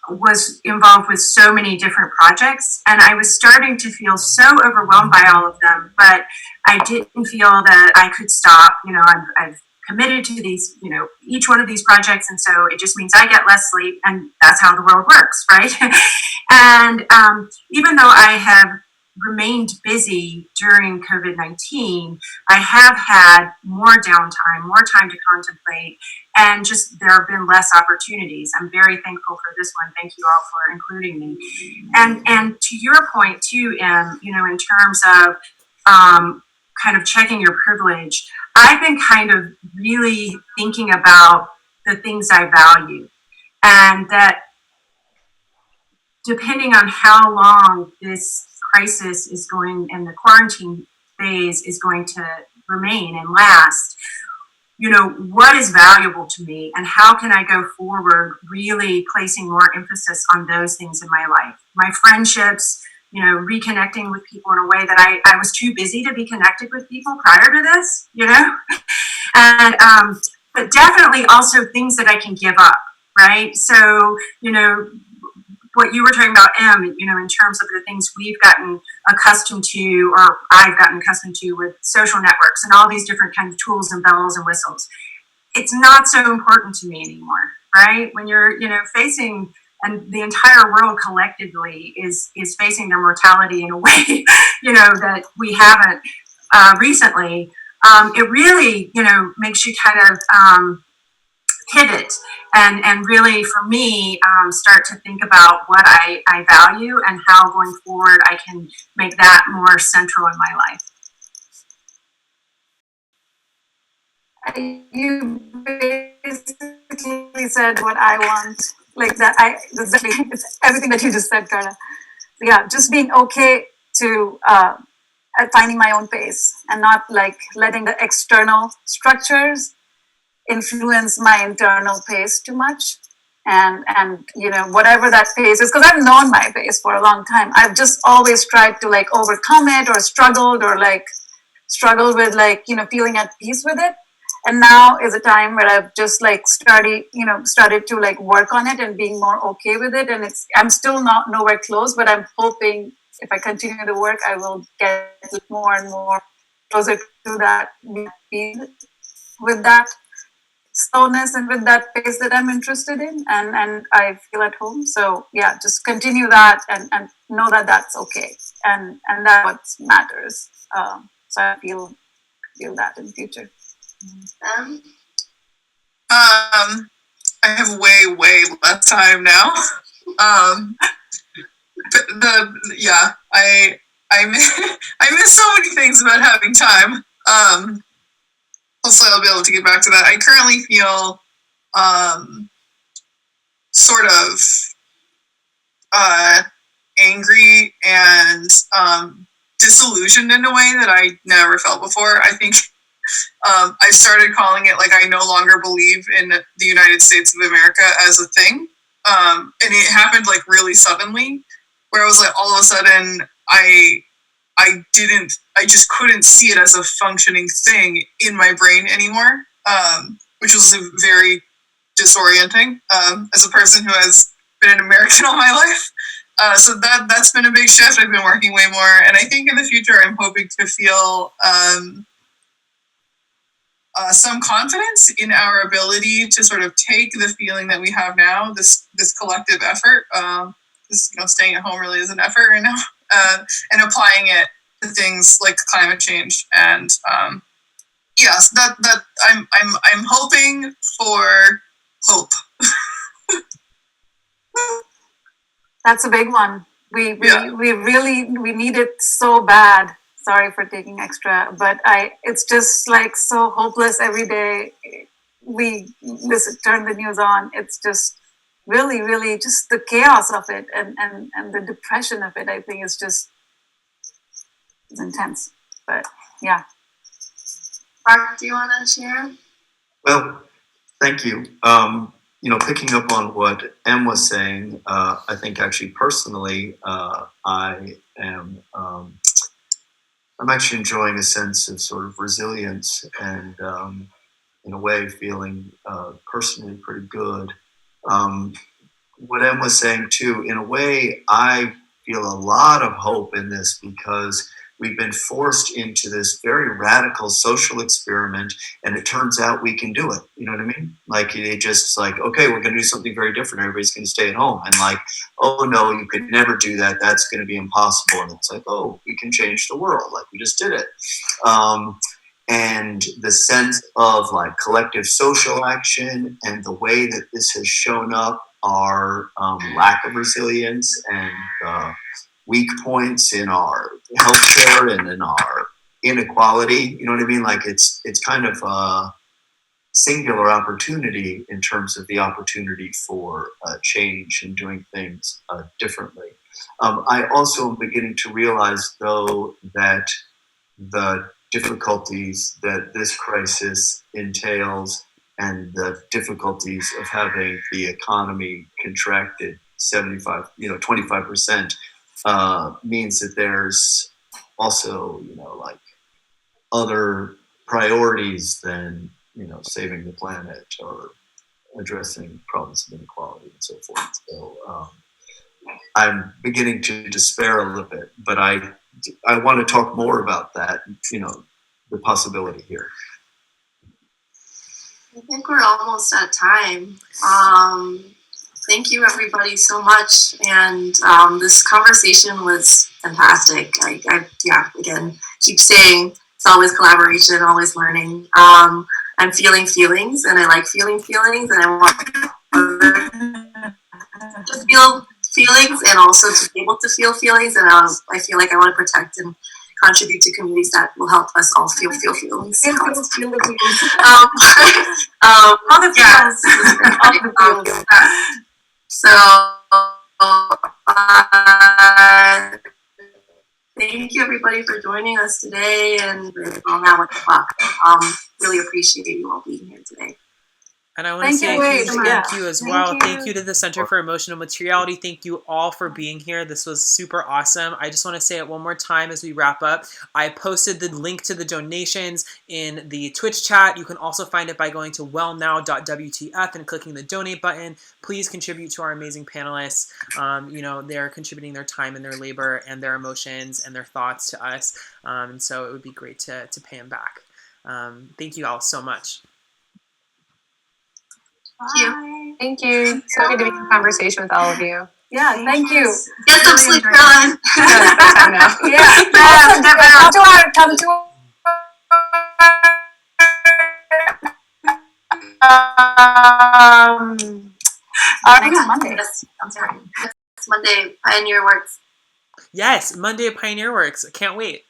was involved with so many different projects and I was starting to feel so overwhelmed by all of them, but I didn't feel that I could stop. I've committed to these, each one of these projects, and so it just means I get less sleep, and that's how the world works, right? And even though I have remained busy during COVID-19, I have had more downtime, more time to contemplate, and just there have been less opportunities. I'm very thankful for this one. Thank you all for including me. And to your point too, Em, in terms of kind of checking your privilege, I've been kind of really thinking about the things I value, and that depending on how long this crisis is going and the quarantine phase is going to remain and last, what is valuable to me and how can I go forward really placing more emphasis on those things in my life. My friendships, reconnecting with people in a way that I was too busy to be connected with people prior to this, and but definitely also things that I can give up, right? So, what you were talking about, Em, in terms of the things we've gotten accustomed to, or I've gotten accustomed to with social networks and all these different kinds of tools and bells and whistles. It's not so important to me anymore, right? When you're, facing, and the entire world collectively is facing their mortality in a way, that we haven't recently. It really, makes you kind of pivot and really, for me, start to think about what I value and how going forward I can make that more central in my life. You basically said what I want, like that. It's everything that you just said, Carla. Yeah, just being okay to at finding my own pace and not like letting the external structures influence my internal pace too much. And whatever that pace is, because I've known my pace for a long time. I've just always tried to like overcome it, or struggled with like feeling at peace with it. And now is a time where I've just like started to like work on it and being more okay with it. And I'm still not nowhere close, but I'm hoping if I continue the work, I will get more and more closer to that peace with that slowness and with that pace that I'm interested in, and I feel at home. So yeah, just continue that and know that that's okay, and that's what matters. So I feel that in the future. I have way less time now. I miss so many things about having time. Hopefully I'll be able to get back to that. I currently feel sort of angry and disillusioned in a way that I never felt before. I think I started calling it like I no longer believe in the United States of America as a thing. And it happened like really suddenly, where I was like, all of a sudden, I just couldn't see it as a functioning thing in my brain anymore, which was very disorienting as a person who has been an American all my life. So that's been a big shift. I've been working way more, and I think in the future I'm hoping to feel some confidence in our ability to sort of take the feeling that we have now, this collective effort, staying at home really is an effort right now, and applying it to things like climate change. And yes, that I'm hoping for hope. That's a big one. We need it so bad. Sorry for taking extra, but it's just like so hopeless every day. We turn the news on. It's just really just the chaos of it and the depression of it. I think it's intense. But yeah. Mark, do you want to share? Well, thank you. Picking up on what Em was saying, I think actually personally, I'm actually enjoying a sense of sort of resilience and, in a way, feeling personally pretty good. What Em was saying too, in a way, I feel a lot of hope in this because we've been forced into this very radical social experiment, and it turns out we can do it. You know what I mean? Like, it just like, okay, we're going to do something very different. Everybody's going to stay at home. And like, oh no, you could never do that. That's going to be impossible. And it's like, oh, we can change the world. Like, we just did it. And the sense of like collective social action and the way that this has shown up our lack of resilience and weak points in our healthcare and in our inequality. You know what I mean? Like it's kind of a singular opportunity in terms of the opportunity for change and doing things differently. I also am beginning to realize, though, that the difficulties that this crisis entails and the difficulties of having the economy contracted 25%, means that there's also, like other priorities than, saving the planet or addressing problems of inequality and so forth. So I'm beginning to despair a little bit, but I want to talk more about that, the possibility here. I think we're almost at time. Thank you everybody so much, and this conversation was fantastic. Again, keep saying it's always collaboration, always learning. I'm feeling feelings, and I like feeling feelings, and I want to feel feelings, and also to be able to feel feelings. And I feel like I want to protect and contribute to communities that will help us all feel feelings. Feel the feelings. All the feelings. All the feelings. So, thank you everybody for joining us today, and well, now what the fuck. Really appreciate you all being here today. And I want to say a huge thank you as well. Thank you. Thank you to the Center for Emotional Materiality. Thank you all for being here. This was super awesome. I just want to say it one more time as we wrap up. I posted the link to the donations in the Twitch chat. You can also find it by going to wellnow.wtf and clicking the donate button. Please contribute to our amazing panelists. They're contributing their time and their labor and their emotions and their thoughts to us. And so it would be great to pay them back. Thank you all so much. Thank you. So good to be in conversation with all of you. Yeah, thank you. Get some sleep, Caroline. Bedtime now. Yeah, come to next Monday. Yes, I'm sorry. Next Monday, Pioneer Works. Yes, Monday at Pioneer Works. I can't wait.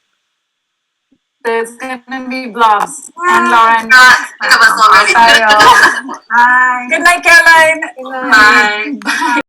There's gonna be Blobs and Lauren. Think of us already. Bye. Bye. Good night, Caroline. Bye.